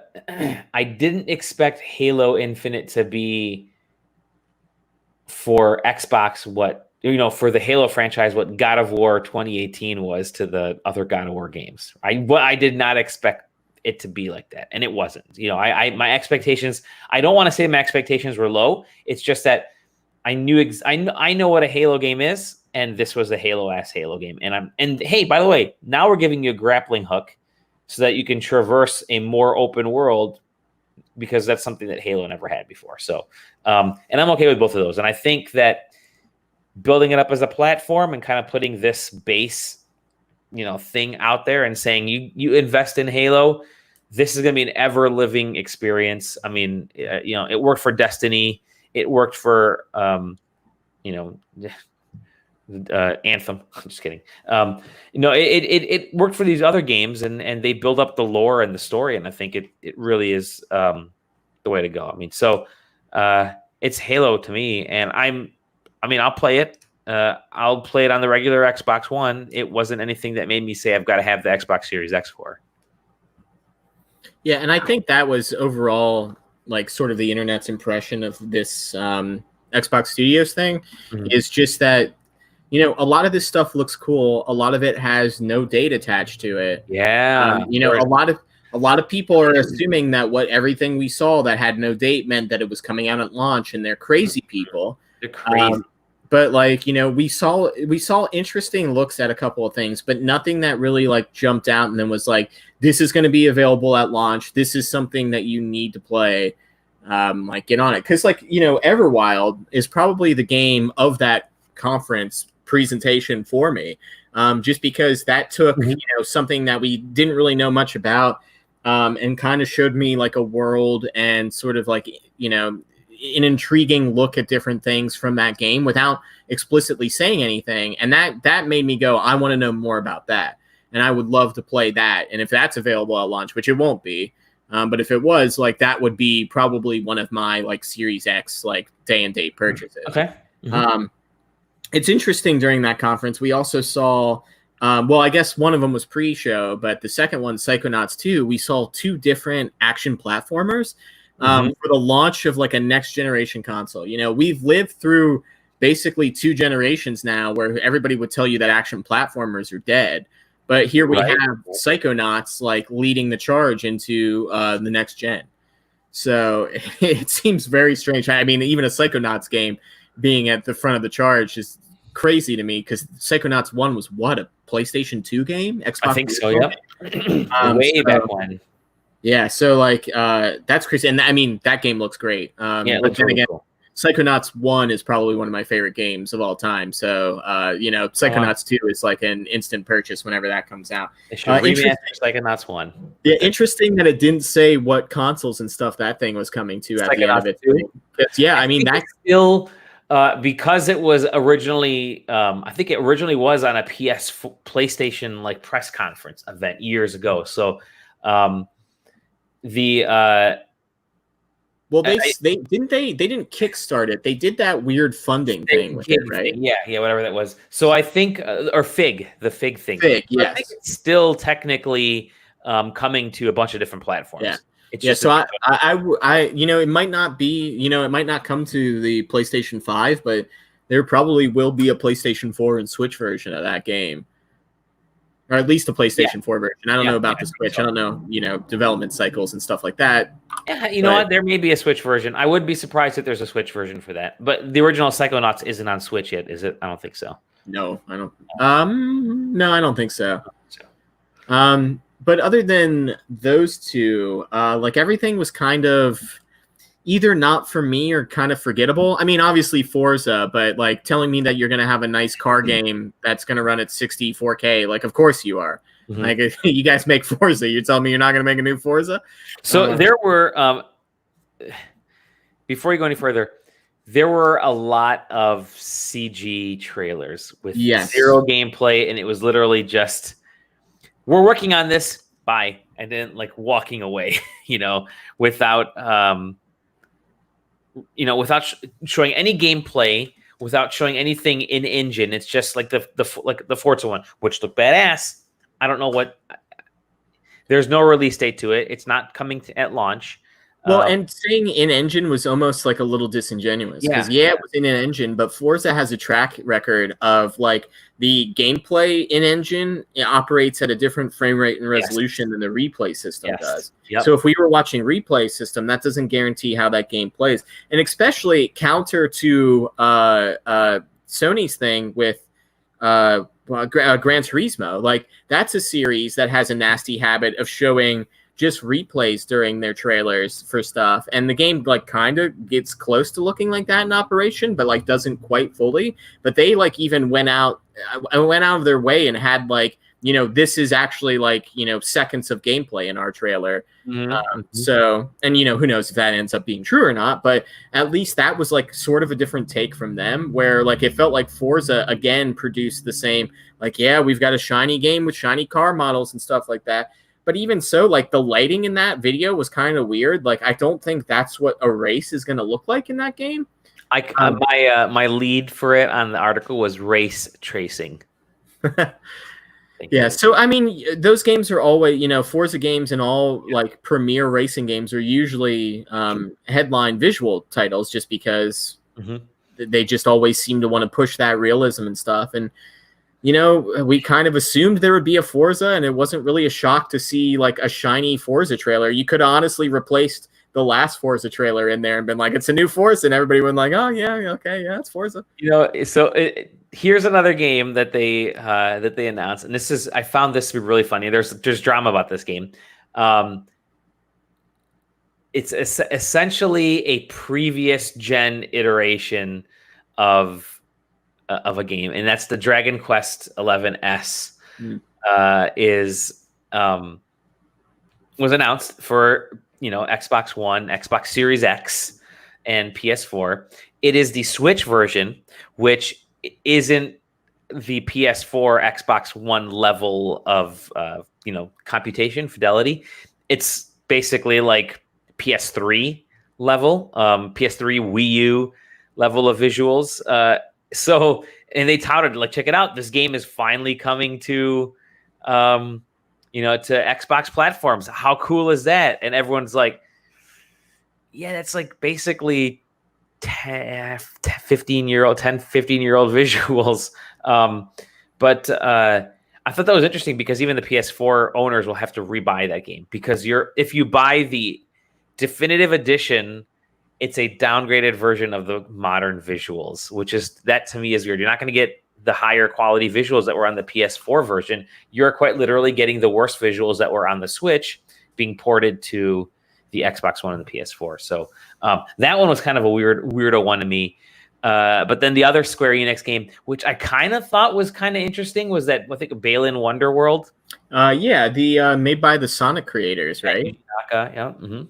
Infinite to be for Xbox for the Halo franchise what God of War 2018 was to the other God of War games. I did not expect it to be like that, and it wasn't. My expectations, I don't want to say my expectations were low. It's just that I knew I know what a Halo game is, and this was a Halo-ass Halo game. And hey, by the way, now we're giving you a grappling hook so that you can traverse a more open world, because that's something that Halo never had before. So, and I'm okay with both of those. And I think that building it up as a platform and kind of putting this base, thing out there and saying you invest in Halo, this is going to be an ever living experience. I mean, it worked for Destiny. It worked for, Anthem. I'm just kidding. It worked for these other games, and they build up the lore and the story, and I think it really is the way to go. I mean, so it's Halo to me, and I'll play it. I'll play it on the regular Xbox One. It wasn't anything that made me say I've got to have the Xbox Series X for. Yeah, and I think that was overall like sort of the internet's impression of this Xbox Studios thing is just that, you know, a lot of this stuff looks cool. A lot of it has no date attached to it. Yeah. You know, a lot of people are assuming that everything we saw that had no date meant that it was coming out at launch, and they're crazy people. They're crazy. But like, you know, we saw interesting looks at a couple of things, but nothing that really like jumped out and then was like, this is going to be available at launch. This is something that you need to play. Like, get on it. Because, like, you know, Everwild is probably the game of that conference presentation for me. Just because that took, you know, something that we didn't really know much about, and kind of showed me like a world and sort of like, you know, an intriguing look at different things from that game without explicitly saying anything. And that made me go, I want to know more about that. And I would love to play that. And if that's available at launch, which it won't be, but if it was, like, that would be probably one of my like Series X, like day and date purchases. Okay. It's interesting during that conference. We also saw, well, I guess one of them was pre-show, but the second one, Psychonauts 2, we saw 2 different action platformers. For the launch of like a next generation console. You know, we've lived through basically 2 generations now where everybody would tell you that action platformers are dead. But here we have Psychonauts like leading the charge into the next gen. So it seems very strange. I mean, even a Psychonauts game being at the front of the charge is crazy to me, because Psychonauts 1 was what, a PlayStation 2 game? Xbox I think so, yep. Way back when. Yeah, so like that's crazy, and I mean that game looks great. Yeah, it but looks then really again, cool. Psychonauts 1 is probably one of my favorite games of all time. So you know, Psychonauts 2 is like an instant purchase whenever that comes out. They should remaster Psychonauts 1. Yeah, interesting that it didn't say what consoles and stuff that thing was coming to at the end of it. Yeah, I mean that's still because it was originally, I think it originally was on a PlayStation like press conference event years ago. So. Well, they didn't kickstart it. They did that weird funding thing with it, right? Yeah, whatever that was. So I think, or the Fig thing. Fig, yes. I think it's still technically coming to a bunch of different platforms. Yeah. It's yeah, just so I, you know, it might not be, you know, it might not come to the PlayStation 5, but there probably will be a PlayStation 4 and Switch version of that game. Or at least the PlayStation 4 version. I don't know about the Switch. I don't know, you know, development cycles and stuff like that. Yeah, you know what? There may be a Switch version. I would be surprised if there's a Switch version for that. But the original Psychonauts isn't on Switch yet, is it? I don't think so. No, I don't. No, I don't think so. But other than those 2, like everything was kind of either not for me or kind of forgettable. I mean, obviously Forza, but like telling me that you're going to have a nice car game that's going to run at 60 4K, like of course you are. Like you guys make Forza, you're telling me you're not going to make a new Forza? So there were before you go any further, there were a lot of CG trailers with zero gameplay, and it was literally just, we're working on this, bye, and then like walking away, you know, without showing any gameplay, without showing anything in engine. It's just like the Forza one, which looked badass. I don't know what. There's no release date to it. It's not coming at launch. Well, and saying in engine was almost like a little disingenuous because it was in an engine, but Forza has a track record of like the gameplay in engine operates at a different frame rate and resolution than the replay system does. So if we were watching replay system, that doesn't guarantee how that game plays, and especially counter to Sony's thing with Gran Turismo. Like that's a series that has a nasty habit of showing just replays during their trailers for stuff, and the game like kind of gets close to looking like that in operation, but like doesn't quite fully. But they like even went out of their way and had like, you know, this is actually like, you know, seconds of gameplay in our trailer. So, and you know, who knows if that ends up being true or not, but at least that was like sort of a different take from them, where like it felt like Forza again produced the same, like, yeah, we've got a shiny game with shiny car models and stuff like that. But even so, like the lighting in that video was kind of weird. Like I don't think that's what a race is going to look like in that game. My lead for it on the article was race tracing. Yeah, so I mean, those games are always, Forza games and all like premier racing games are usually headline visual titles, just because they just always seem to want to push that realism and stuff. And we kind of assumed there would be a Forza, and it wasn't really a shock to see like a shiny Forza trailer. You could have honestly replaced the last Forza trailer in there and been like, it's a new Forza, and everybody would like, oh yeah, okay, yeah, it's Forza. Here's another game that they announced, and I found this to be really funny. There's drama about this game. It's essentially a previous gen iteration of a game, and that's the Dragon Quest XI S. Was announced for Xbox One, Xbox Series X, and PS4. It is the Switch version, which isn't the PS4, Xbox One level of computation fidelity. It's basically like PS3 level, PS3 Wii U level of visuals. And they touted, like, check it out, this game is finally coming to to Xbox platforms. How cool is that? And everyone's like, yeah, that's like basically 15-year-old visuals. But I thought that was interesting because even the PS4 owners will have to rebuy that game, because if you buy the definitive edition, it's a downgraded version of the modern visuals, which is, that to me is weird. You're not going to get the higher quality visuals that were on the PS4 version. You're quite literally getting the worst visuals that were on the Switch being ported to the Xbox One and the PS4. So that one was kind of a weirdo one to me. But then the other Square Enix game, which I kind of thought was kind of interesting, was that, I think, Balan Wonderworld. The made by the Sonic creators, right? Yeah. Mm-hmm.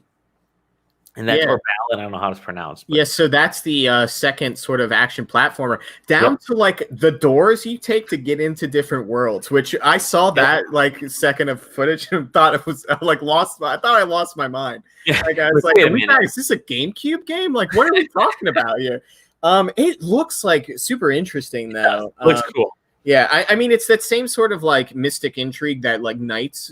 And that's or Balan, I don't know how it's pronounced. But. Yeah, so that's the second sort of action platformer, down to like the doors you take to get into different worlds, which I saw that like second of footage and thought it was like I thought I lost my mind. Yeah. Like I was like, is this a GameCube game? Like, what are we talking about here? It looks like super interesting though. Looks cool. Yeah, I mean, it's that same sort of like mystic intrigue that like Knights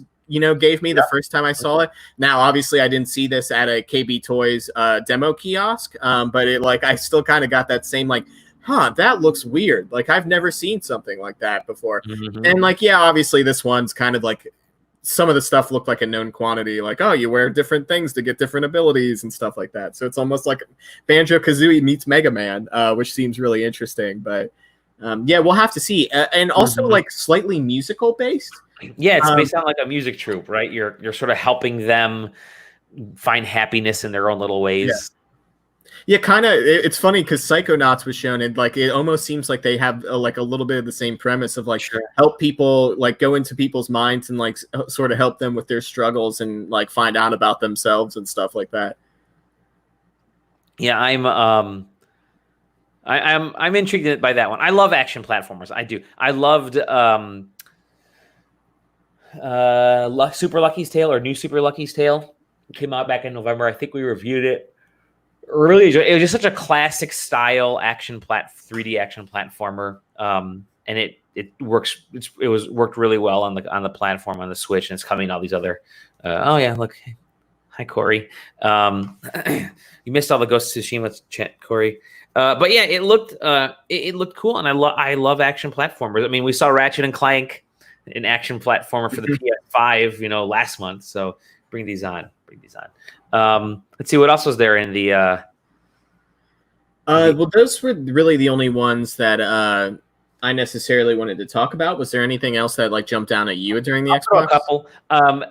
gave me the first time I saw it. Now, obviously, I didn't see this at a KB Toys demo kiosk, but I still kind of got that same like, that looks weird. Like, I've never seen something like that before. Mm-hmm. And obviously, this one's kind of like, some of the stuff looked like a known quantity, like, oh, you wear different things to get different abilities and stuff like that. So it's almost like Banjo-Kazooie meets Mega Man, which seems really interesting. But we'll have to see. And also like slightly musical based. Yeah, it's based on like a music troupe, right? You're sort of helping them find happiness in their own little ways. Yeah, kind of. It's funny because Psychonauts was shown, and like it almost seems like they have like a little bit of the same premise of like help people like go into people's minds and like sort of help them with their struggles and like find out about themselves and stuff like that. Yeah, I'm intrigued by that one. I love action platformers. I do. I loved Super Lucky's Tale, or New Super Lucky's Tale. It came out back in November. I think we reviewed it. Really enjoyed it. It was just such a classic style 3D action platformer. And it works. It worked really well on the platform on the Switch, and it's coming to all these other. Look, hi Corey. You missed all the Ghost of Tsushima chat, Corey. But yeah, it looked cool, and I love action platformers. I mean, we saw Ratchet and Clank, an action platformer for the PS5, last month. So bring these on. Let's see what else was there in the. Well, those were really the only ones that I necessarily wanted to talk about. Was there anything else that like jumped down at you during the Xbox? A couple. I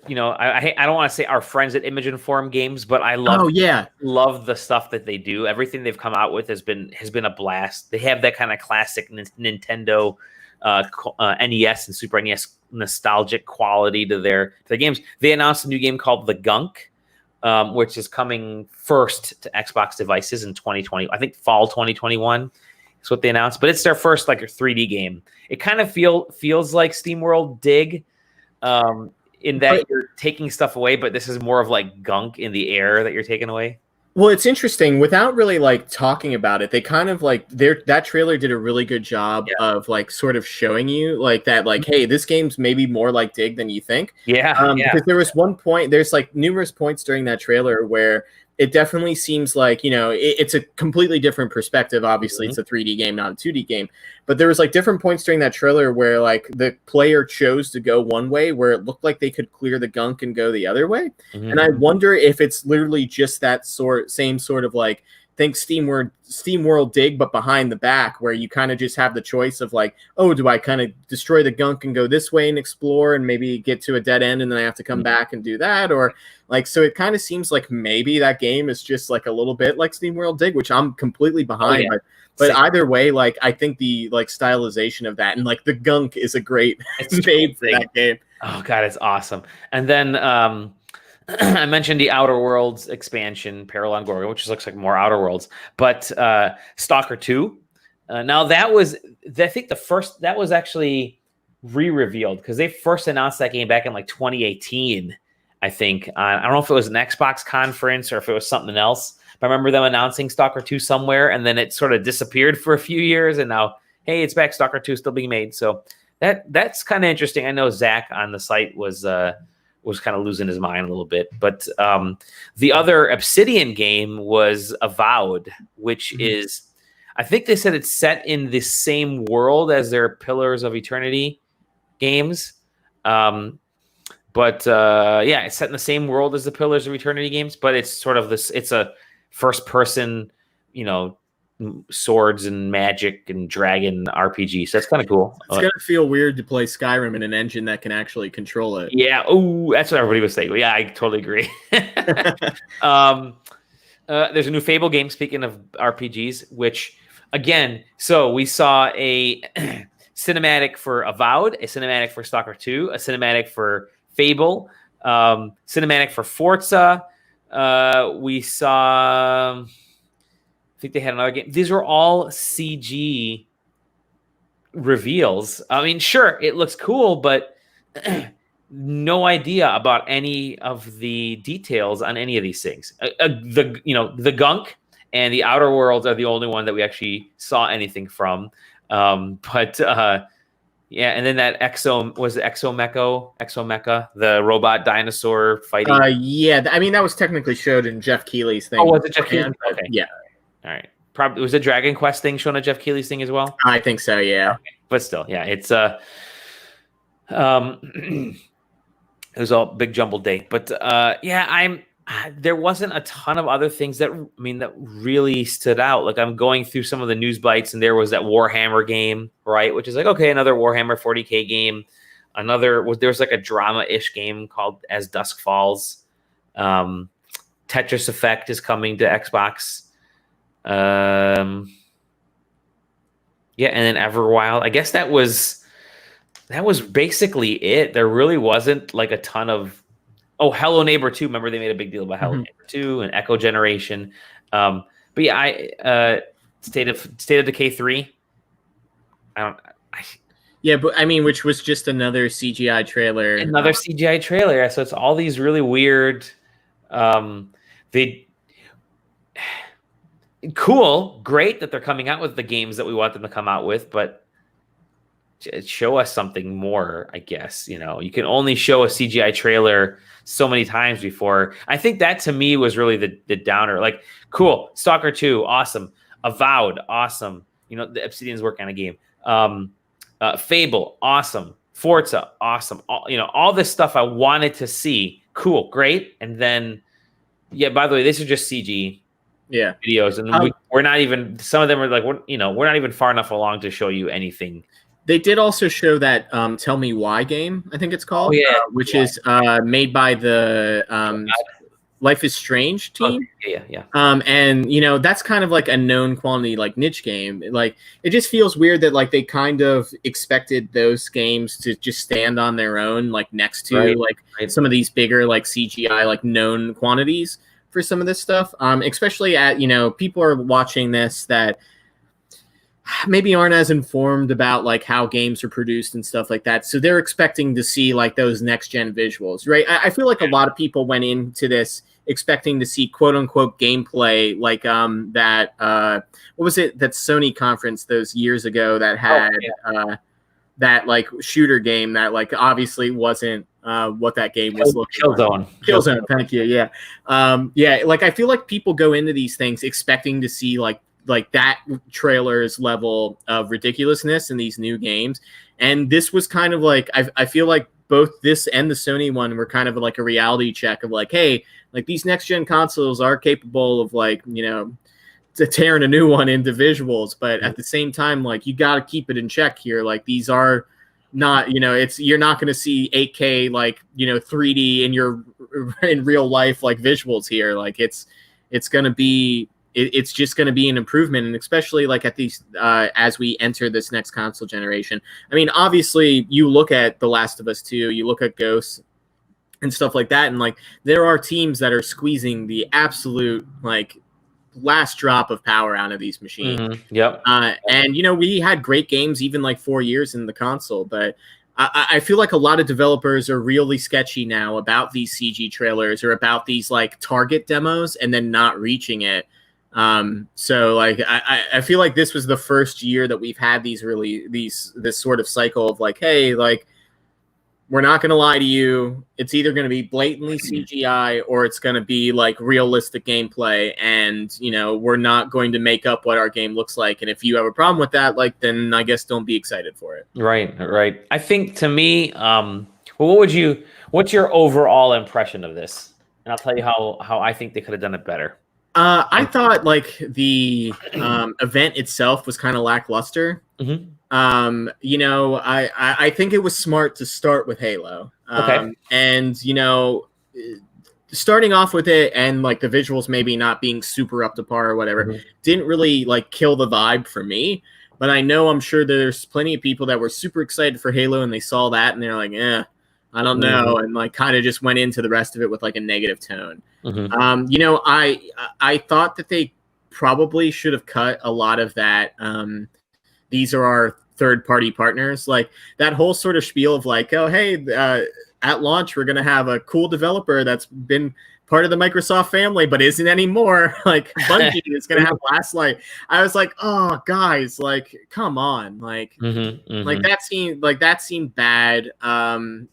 don't want to say our friends at Image Inform Games, but I love the stuff that they do. Everything they've come out with has been a blast. They have that kind of classic Nintendo. NES and Super NES nostalgic quality to their games. They announced a new game called The Gunk, which is coming first to Xbox devices in 2020. I think fall 2021 is what they announced. But it's their first like a 3D game. It kind of feels like SteamWorld Dig. in that you're taking stuff away, but this is more of like gunk in the air that you're taking away. Well, it's interesting. Without really like talking about it, they kind of like that trailer did a really good job of like sort of showing you like that, like, hey, this game's maybe more like Dig than you think. Because there was one point, there's like numerous points during that trailer where it definitely seems like, you know, it's a completely different perspective. Obviously, it's a 3D game, not a 2D game. But there was like different points during that trailer where like the player chose to go one way where it looked like they could clear the gunk and go the other way. And I wonder if it's literally just that same sort of like, think SteamWorld Dig, but behind the back, where you kind of just have the choice of like, oh, do I kind of destroy the gunk and go this way and explore and maybe get to a dead end and then I have to come back and do that? Or like, so it kind of seems like maybe that game is just like a little bit like SteamWorld Dig, which I'm completely behind. But either way, like, I think the like stylization of that and like the gunk is a great name for that game. Oh God, it's awesome. And then I mentioned the Outer Worlds expansion, Parallel Gorgon, which looks like more Outer Worlds, but Stalker 2. Now that was, I think that was actually re-revealed because they first announced that game back in like 2018, I think. I don't know if it was an Xbox conference or if it was something else. But I remember them announcing Stalker 2 somewhere, and then it sort of disappeared for a few years, and now, hey, it's back. Stalker 2 still being made. So that's kind of interesting. I know Zach on the site was kind of losing his mind a little bit. But the other Obsidian game was Avowed, which is, I think they said it's set in the same world as their Pillars of Eternity games. But it's set in the same world as the Pillars of Eternity games, but it's sort of this, it's a first person, you know, swords and magic and dragon RPG. So that's kind of cool. It's gonna feel weird to play Skyrim in an engine that can actually control it. Yeah. Oh, that's what everybody was saying. Yeah, I totally agree. There's a new Fable game, speaking of RPGs, which again, so we saw a cinematic for Avowed, a cinematic for Stalker 2, a cinematic for Fable, cinematic for Forza. We saw, I think they had another game. These were all CG reveals. I mean, sure, it looks cool, but no idea about any of the details on any of these things. The gunk and the Outer Worlds are the only one that we actually saw anything from. Yeah, and then that Exomecha, the robot dinosaur fighting. Yeah, I mean that was technically showed in Jeff Keighley's thing. Oh, was it Jeff Keighley? Okay. Yeah. All right. Probably was the Dragon Quest thing shown at Jeff Keighley's thing as well. I think so. Yeah. Okay. But still, yeah, it's it was all big jumbled day. But there wasn't a ton of other things that really stood out. Like I'm going through some of the news bites, and there was that Warhammer game, right? Which is like, okay, another Warhammer 40K game. There's like a drama-ish game called As Dusk Falls. Tetris Effect is coming to Xbox. And then Everwild. I guess that was basically it. There really wasn't like a ton of. Oh, Hello Neighbor 2. Remember they made a big deal about Hello Neighbor 2 and Echo Generation. But yeah, State of Decay 3. Yeah, but I mean, which was just another CGI trailer. Another CGI trailer. So it's all these really weird. Cool, great that they're coming out with the games that we want them to come out with, but show us something more, I guess. You know, you can only show a CGI trailer so many times before. I think that to me was really the downer. Like, cool, Stalker 2, awesome. Avowed, awesome. You know, the Obsidian's working on a game. Fable, awesome. Forza, awesome. All this stuff I wanted to see. Cool, great. And then, yeah, by the way, these are just CG videos. And we're not even, some of them are like, we're not even far enough along to show you anything. They did also show that Tell Me Why game, I think it's called, which is made by the Life is Strange team. Yeah. And that's kind of like a known quantity, like niche game. Like it just feels weird that like they kind of expected those games to just stand on their own, like next to some of these bigger like CGI like known quantities for some of this stuff. Especially at people are watching this that maybe aren't as informed about like how games are produced and stuff like that. So they're expecting to see like those next gen visuals, right? I feel like a lot of people went into this expecting to see quote unquote gameplay like that what was it, that Sony conference those years ago that had that like shooter game that like obviously wasn't what that game was looking like. Killzone, thank you. Yeah. Like I feel like people go into these things expecting to see like that trailer's level of ridiculousness in these new games. And this was kind of like, I feel like both this and the Sony one were kind of like a reality check of like, hey, like these next gen consoles are capable of like, you know, to tearing a new one into visuals, but at the same time, like you got to keep it in check here. Like these are not, you know, you're not going to see 8K, like, you know, 3D in real life, like visuals here. Like it's going to be, it's just going to be an improvement. And especially like at these, as we enter this next console generation, I mean, obviously you look at The Last of Us 2, you look at Ghosts and stuff like that. And like, there are teams that are squeezing the absolute, like, last drop of power out of these machines. Yep. And you know, we had great games even like 4 years in the console, but I feel like a lot of developers are really sketchy now about these CG trailers or about these like target demos and then not reaching it. So like I feel like this was the first year that we've had this sort of cycle of like, hey, like we're not going to lie to you. It's either going to be blatantly CGI or it's going to be like realistic gameplay. And, you know, we're not going to make up what our game looks like. And if you have a problem with that, like, then I guess don't be excited for it. Right. I think to me, what's your overall impression of this? And I'll tell you how I think they could have done it better. I thought like the event itself was kind of lackluster. You know, I think it was smart to start with Halo. And, you know, starting off with it and like the visuals maybe not being super up to par or whatever didn't really like kill the vibe for me. But I know I'm sure there's plenty of people that were super excited for Halo and they saw that and they're like, I don't know. And like kind of just went into the rest of it with like a negative tone. You know, I thought that they probably should have cut a lot of that. These are our third-party partners, like that whole sort of spiel of like, oh, hey, at launch, we're going to have a cool developer that's been part of the Microsoft family, but isn't anymore. Like Bungie is going to have Last Light. I was like, oh, guys, like, come on. Like, like that seemed bad.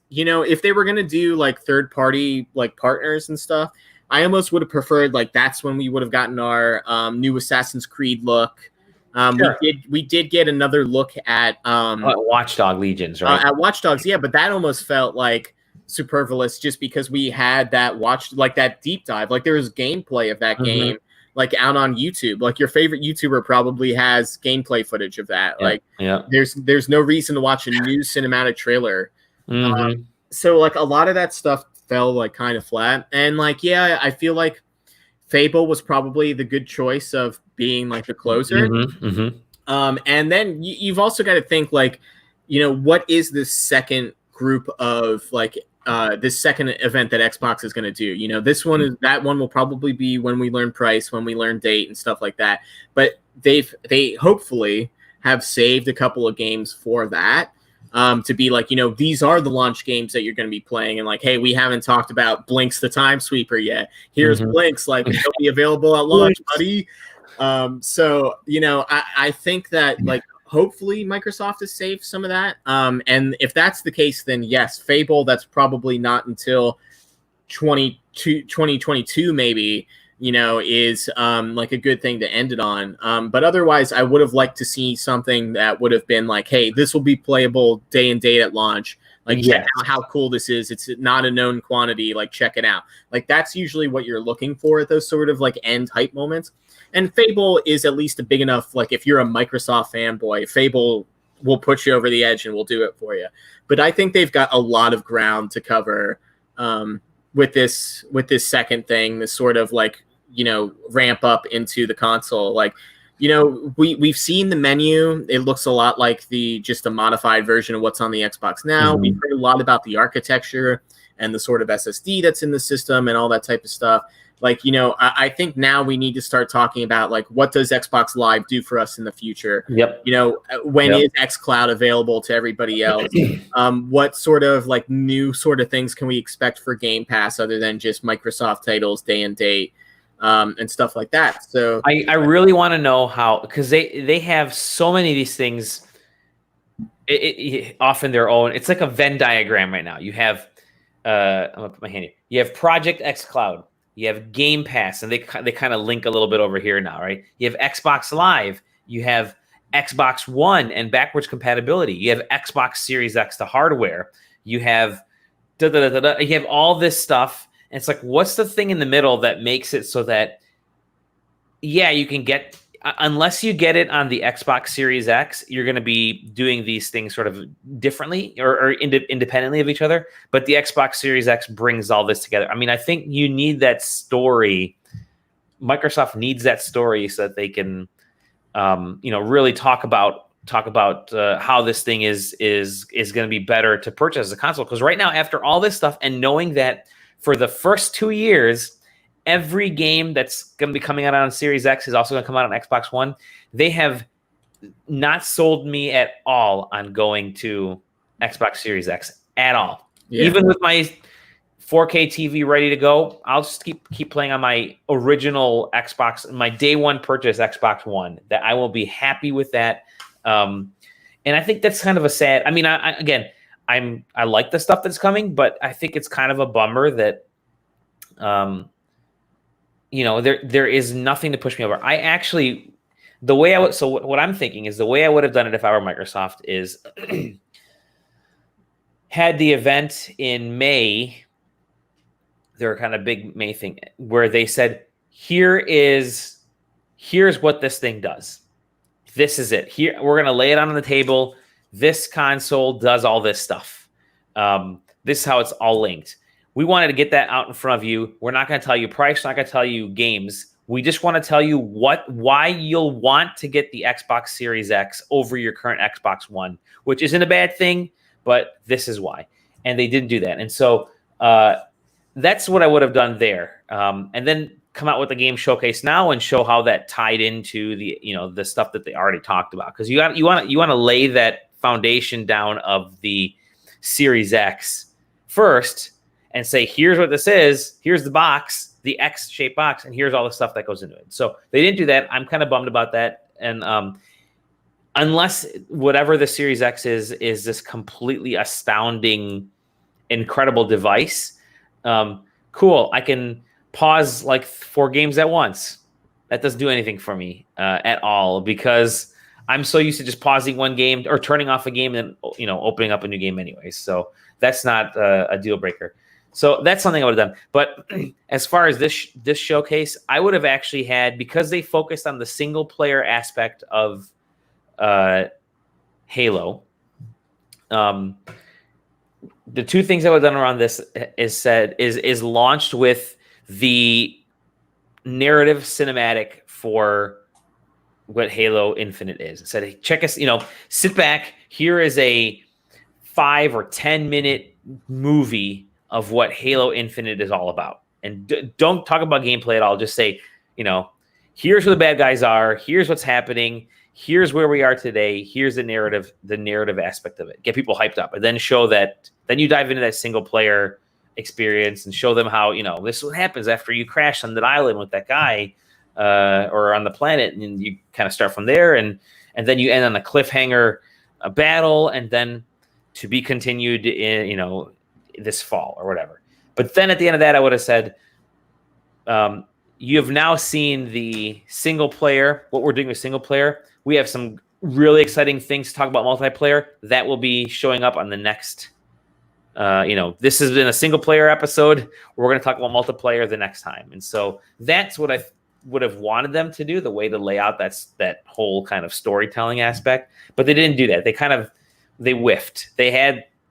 You know, if they were going to do like third-party like partners and stuff, I almost would have preferred like that's when we would have gotten our new Assassin's Creed look. We did get another look at Watchdog Legions, right? At Watchdogs, yeah, but that almost felt like superfluous just because we had that deep dive. Like there was gameplay of that game like out on YouTube. Like your favorite YouTuber probably has gameplay footage of that. There's no reason to watch a new cinematic trailer. So like a lot of that stuff fell like kind of flat. And like, yeah, I feel like Fable was probably the good choice of being like the closer. And then you've also got to think like, you know, what is this second group of like this second event that Xbox is going to do? You know, that one will probably be when we learn price, when we learn date and stuff like that. But they hopefully have saved a couple of games for that. To be like, you know, these are the launch games that you're going to be playing. And like, hey, we haven't talked about Blinks the Time Sweeper yet. Here's Blinks, like it'll be available at launch, buddy. So, you know, I think that like hopefully Microsoft has saved some of that. And if that's the case, then yes, Fable, that's probably not until 2022 maybe, you know, is like a good thing to end it on. But otherwise, I would have liked to see something that would have been like, hey, this will be playable day and date at launch. Like, check out how cool this is. It's not a known quantity. Like, check it out. Like, that's usually what you're looking for at those sort of like end hype moments. And Fable is at least a big enough, like, if you're a Microsoft fanboy, Fable will put you over the edge and will do it for you. But I think they've got a lot of ground to cover with this second thing, this sort of like, you know, ramp up into the console. Like, you know, we've seen the menu. It looks a lot like just a modified version of what's on the Xbox now. We've heard a lot about the architecture and the sort of SSD that's in the system and all that type of stuff. Like, you know, I think now we need to start talking about, like, what does Xbox Live do for us in the future? Yep. You know, when is xCloud available to everybody else? What sort of, like, new sort of things can we expect for Game Pass other than just Microsoft titles, day and date, and stuff like that? So I really want to know how, because they have so many of these things often their own. It's like a Venn diagram right now. You have, I'm going to put my hand here. You have Project xCloud. You have Game Pass, and they kind of link a little bit over here now, right? You have Xbox Live. You have Xbox One and backwards compatibility. You have Xbox Series X to hardware. You have You have all this stuff, and it's like, what's the thing in the middle that makes it so that, yeah, you can get, unless you get it on the Xbox Series X, you're going to be doing these things sort of differently or independently of each other. But the Xbox Series X brings all this together. I mean, I think you need that story. Microsoft needs that story so that they can, really talk about how this thing is going to be better to purchase as a console. Because right now, after all this stuff, and knowing that for the first 2 years, every game that's going to be coming out on Series X is also going to come out on Xbox One. They have not sold me at all on going to Xbox Series X at all. Yeah. Even with my 4K TV ready to go, I'll just keep playing on my original Xbox, my day one purchase Xbox One. That I will be happy with that. And I think that's kind of a sad. I mean, I like the stuff that's coming, but I think it's kind of a bummer that. There is nothing to push me over. What I'm thinking is the way I would have done it if I were Microsoft is had the event in May, their kind of big May thing, where they said, here's what this thing does. This is it. Here, we're going to lay it on the table. This console does all this stuff. This is how it's all linked. We wanted to get that out in front of you. We're not going to tell you price. We're not going to tell you games. We just want to tell you why you'll want to get the Xbox Series X over your current Xbox One, which isn't a bad thing, but this is why. And they didn't do that. And so that's what I would have done there. And then come out with the game showcase now and show how that tied into the stuff that they already talked about. Because you want to lay that foundation down of the Series X first. And say, here's what this is. Here's the box, the X-shaped box, and here's all the stuff that goes into it. So they didn't do that. I'm kind of bummed about that. And unless whatever the Series X is this completely astounding, incredible device, cool. I can pause like 4 games at once. That doesn't do anything for me at all because I'm so used to just pausing one game or turning off a game and opening up a new game anyway. So that's not a deal breaker. So that's something I would have done. But as far as this showcase, I would have actually had, because they focused on the single player aspect of Halo. The 2 things I would have done around this is launched with the narrative cinematic for what Halo Infinite is. It said, hey, check us, sit back. Here is a 5 or 10 minute movie of what Halo Infinite is all about. And don't talk about gameplay at all. Just say, here's who the bad guys are. Here's what's happening. Here's where we are today. Here's the narrative aspect of it. Get people hyped up, and then show that. Then you dive into that single player experience and show them how, this is what happens after you crash on that island with that guy or on the planet. And you kind of start from there. And then you end on a cliffhanger, a battle, and then to be continued in, this fall or whatever. But then at the end of that, I would have said, you have now seen the single player, what we're doing with single player. We have some really exciting things to talk about multiplayer that will be showing up on the next, this has been a single player episode. We're going to talk about multiplayer the next time. And so that's what I would have wanted them to do, the way to lay out that whole kind of storytelling aspect. But they didn't do that. They whiffed.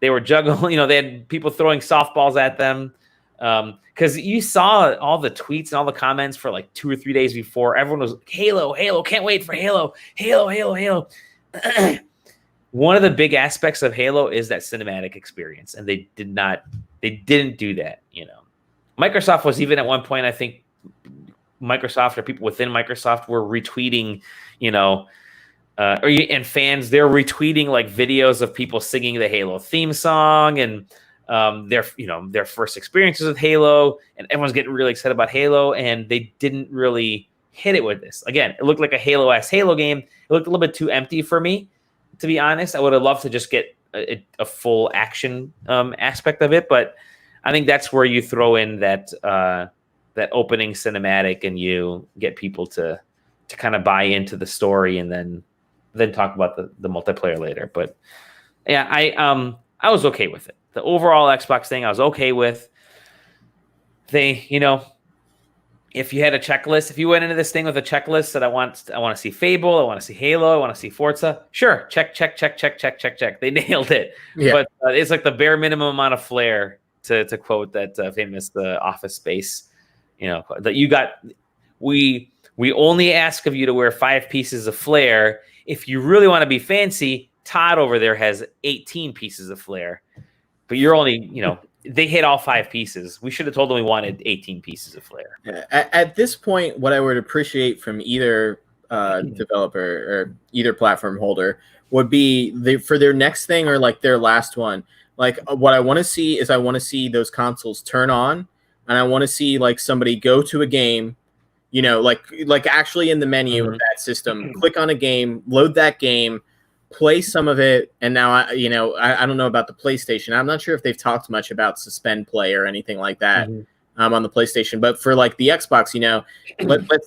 They were juggling, they had people throwing softballs at them. Because you saw all the tweets and all the comments for like 2 or 3 days before. Everyone was Halo, can't wait for Halo. one of the big aspects of Halo is that cinematic experience, and they didn't do that. Microsoft was even at one point, I think Microsoft or people within Microsoft were retweeting, and fans, they're retweeting like videos of people singing the Halo theme song and their first experiences with Halo, and everyone's getting really excited about Halo, and they didn't really hit it with this. Again, it looked like a Halo-esque Halo game. It looked a little bit too empty for me, to be honest. I would have loved to just get a full action aspect of it, but I think that's where you throw in that opening cinematic, and you get people to kind of buy into the story, and then talk about the multiplayer later. But yeah, I was okay with it. The overall Xbox thing, I was okay with. If you had a checklist, if you went into this thing with a checklist that I want to see Fable, I want to see Halo, I want to see Forza, sure, check. They nailed it. Yeah. But it's like the bare minimum amount of flair, to quote that famous Office Space, that you got. We only ask of you to wear 5 pieces of flair. If you really want to be fancy, Todd over there has 18 pieces of flair, but you're only, they hit all 5 pieces. We should have told them we wanted 18 pieces of flair. At this point, what I would appreciate from either developer or either platform holder would be for their next thing or like their last one. Like what I want to see is I want to see those consoles turn on, and I want to see like somebody go to a game, like actually in the menu of that system, click on a game, load that game, play some of it. And now I don't know about the PlayStation. I'm not sure if they've talked much about suspend play or anything like that on the PlayStation. But for like the Xbox,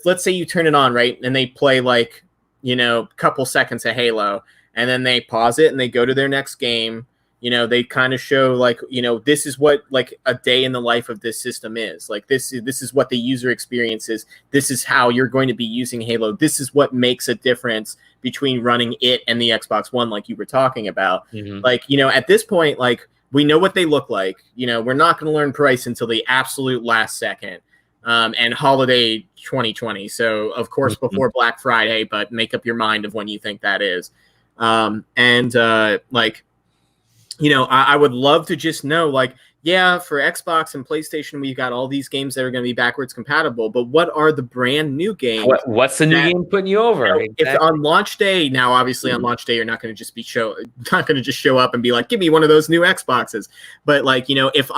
let's say you turn it on, right, and they play like couple seconds of Halo, and then they pause it and they go to their next game. They kind of show like, this is what like a day in the life of this system is. Like this is what the user experience is. This is how you're going to be using Halo. This is what makes a difference between running it and the Xbox One, like you were talking about. Like, at this point, like we know what they look like. We're not going to learn price until the absolute last second. And holiday 2020. So of course before Black Friday, but make up your mind of when you think that is. I would love to just know, like, yeah, for Xbox and PlayStation, we've got all these games that are going to be backwards compatible, but what are the brand new games? What's the new game putting you over? Exactly. If on launch day, now obviously on launch day, you're not going to just show up and be like, give me one of those new Xboxes. But like, if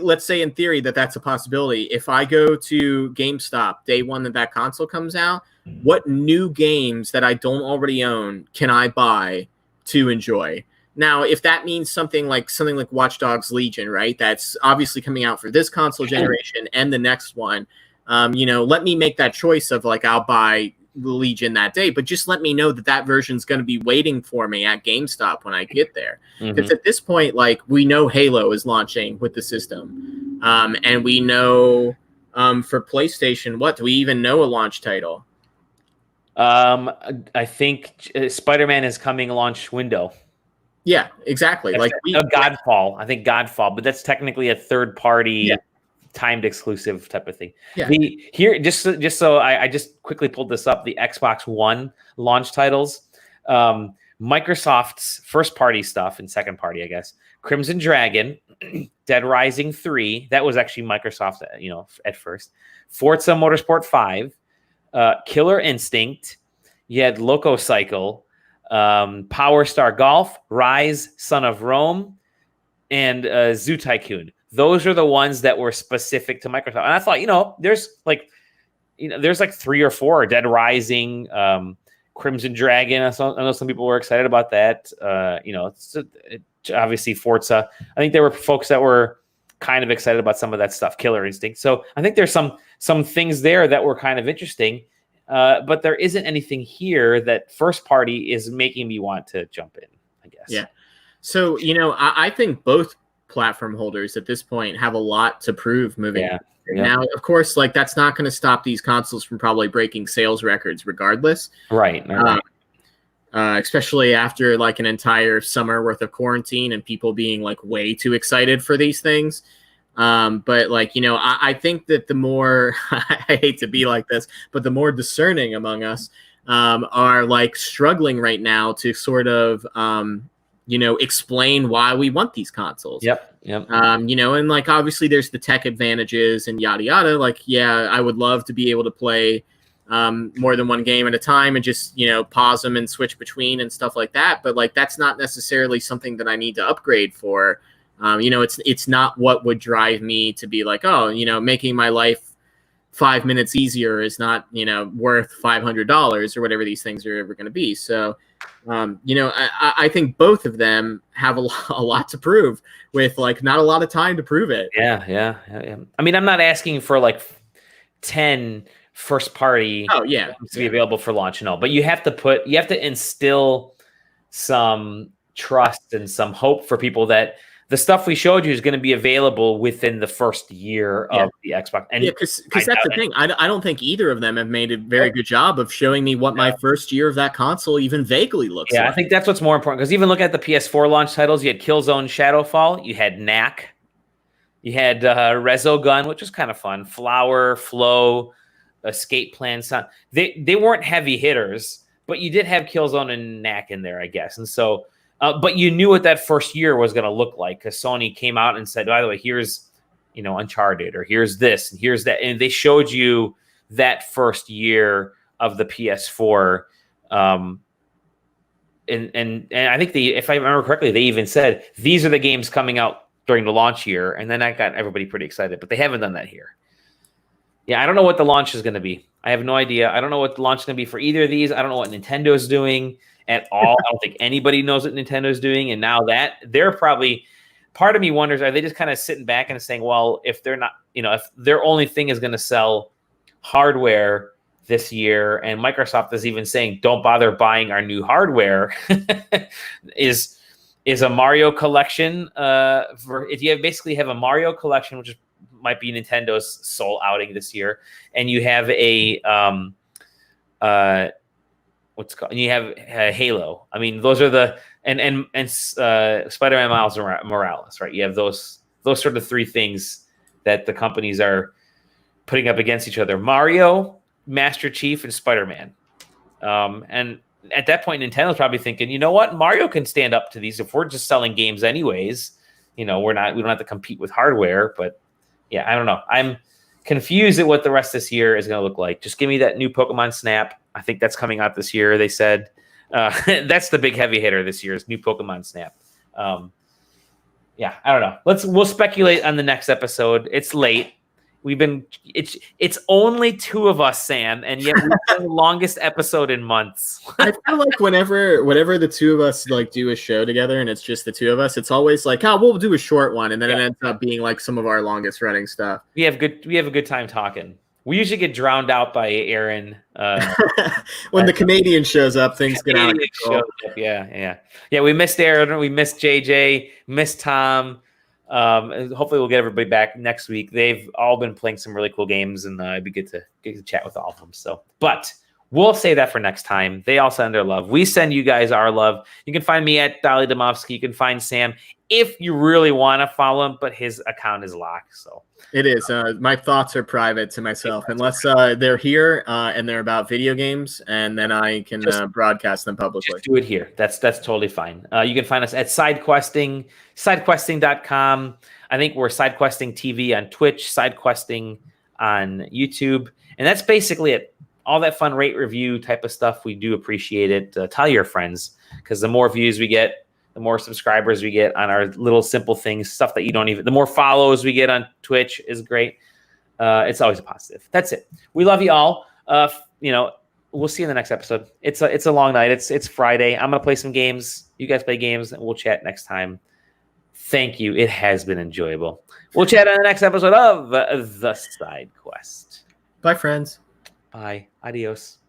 let's say in theory that's a possibility. If I go to GameStop day one that console comes out, what new games that I don't already own can I buy to enjoy? Now, if that means something like Watch Dogs Legion, right? That's obviously coming out for this console generation and the next one. Let me make that choice of like, I'll buy Legion that day, but just let me know that version is going to be waiting for me at GameStop when I get there. Because at this point, like we know Halo is launching with the system. And we know for PlayStation, what do we even know a launch title? I think Spider-Man is coming launch window. Yeah, exactly. That's Godfall. I think Godfall, but that's technically a third-party timed exclusive type of thing. Yeah. Just so I just quickly pulled this up. The Xbox One launch titles, Microsoft's first-party stuff and second-party, I guess. Crimson Dragon, Dead Rising 3. That was actually Microsoft, at first. Forza Motorsport 5, Killer Instinct. You had Loco Cycle. Power Star Golf, Rise, Son of Rome, and Zoo Tycoon. Those are the ones that were specific to Microsoft. And I thought, there's like 3 or 4. Dead Rising, Crimson Dragon. I know some people were excited about that. Obviously Forza. I think there were folks that were kind of excited about some of that stuff. Killer Instinct. So I think there's some things there that were kind of interesting. But there isn't anything here that first party is making me want to jump in, I guess. Yeah. So, I think both platform holders at this point have a lot to prove moving. Yeah. Now, of course, like that's not going to stop these consoles from probably breaking sales records regardless. Right. Especially after like an entire summer worth of quarantine and people being like way too excited for these things. But like, I think that the more I hate to be like this, but the more discerning among us, are like struggling right now to sort of explain why we want these consoles. Yep. And like obviously there's the tech advantages and yada yada. Like, yeah, I would love to be able to play more than one game at a time and just pause them and switch between and stuff like that. But like that's not necessarily something that I need to upgrade for. It's not what would drive me to be like, oh, making my life 5 minutes easier is not worth $500 or whatever these things are ever going to be. So I think both of them have a lot to prove with like not a lot of time to prove it. Yeah. I mean, I'm not asking for like 10 first party to be available for launch, no, but you have to instill some trust and some hope for people that the stuff we showed you is going to be available within the first year of the Xbox. And because that's the thing. I don't think either of them have made a very good job of showing me what my first year of that console even vaguely looks like. I think that's what's more important, because even look at the PS4 launch titles. You had Killzone Shadowfall, you had Knack, you had Resogun, which was kind of fun, Flower, Flow, Escape Plan. They weren't heavy hitters, but you did have Killzone and Knack in there, I guess. And so but you knew what that first year was going to look like, because Sony came out and said, by the way, here's, Uncharted, or here's this, and here's that. And they showed you that first year of the PS4. And I think if I remember correctly, they even said, these are the games coming out during the launch year. And then that got everybody pretty excited, but they haven't done that here. Yeah, I don't know what the launch is going to be. I have no idea. I don't know what the launch is going to be for either of these. I don't know what Nintendo is doing at all. I don't think anybody knows what Nintendo is doing. And now that they're probably, part of me wonders, are they just kind of sitting back and saying, well, if they're not, if their only thing is going to sell hardware this year, and Microsoft is even saying, don't bother buying our new hardware, is a Mario collection. If you basically have a Mario collection, which might be Nintendo's sole outing this year, and you have a and you have Halo. I mean, those are the and Spider-Man Miles Morales, right? You have those sort of three things that the companies are putting up against each other: Mario, Master Chief, and Spider-Man. And at that point, Nintendo's probably thinking, you know what, Mario can stand up to these if we're just selling games anyways. We don't have to compete with hardware. But yeah, I don't know. I'm confused at what the rest of this year is going to look like. Just give me that new Pokemon Snap. I think that's coming out this year. They said that's the big heavy hitter this year is new Pokemon Snap. Yeah, I don't know. We'll speculate on the next episode. It's late. It's only two of us, Sam, and yet we've done the longest episode in months. I feel like whenever the two of us like do a show together and it's just the two of us, it's always like, oh, we'll do a short one, and then it ends up being like some of our longest running stuff. We have a good time talking. We usually get drowned out by Aaron. When the Canadian shows up, things get out of control. Yeah. We missed Aaron. We missed JJ. Missed Tom. Hopefully we'll get everybody back next week. They've all been playing some really cool games, and it'd be good to chat with all of them. So, but we'll say that for next time. They all send their love. We send you guys our love. You can find me at Dali Domovsky. You can find Sam if you really want to follow him, but his account is locked. So it is. My thoughts are private to myself, unless they're here and they're about video games, and then I can broadcast them publicly. Just do it here. That's totally fine. You can find us at SideQuesting, SideQuesting.com. I think we're SideQuesting TV on Twitch, SideQuesting on YouTube, and that's basically it. All that fun rate review type of stuff. We do appreciate it. Tell your friends, because the more views we get, the more subscribers we get on our little simple things, stuff that you don't even, the more follows we get on Twitch is great. It's always a positive. That's it. We love you all. We'll see you in the next episode. It's a long night. It's Friday. I'm going to play some games. You guys play games, and we'll chat next time. Thank you. It has been enjoyable. We'll chat on the next episode of The Side Quest. Bye, friends. Bye. Adios.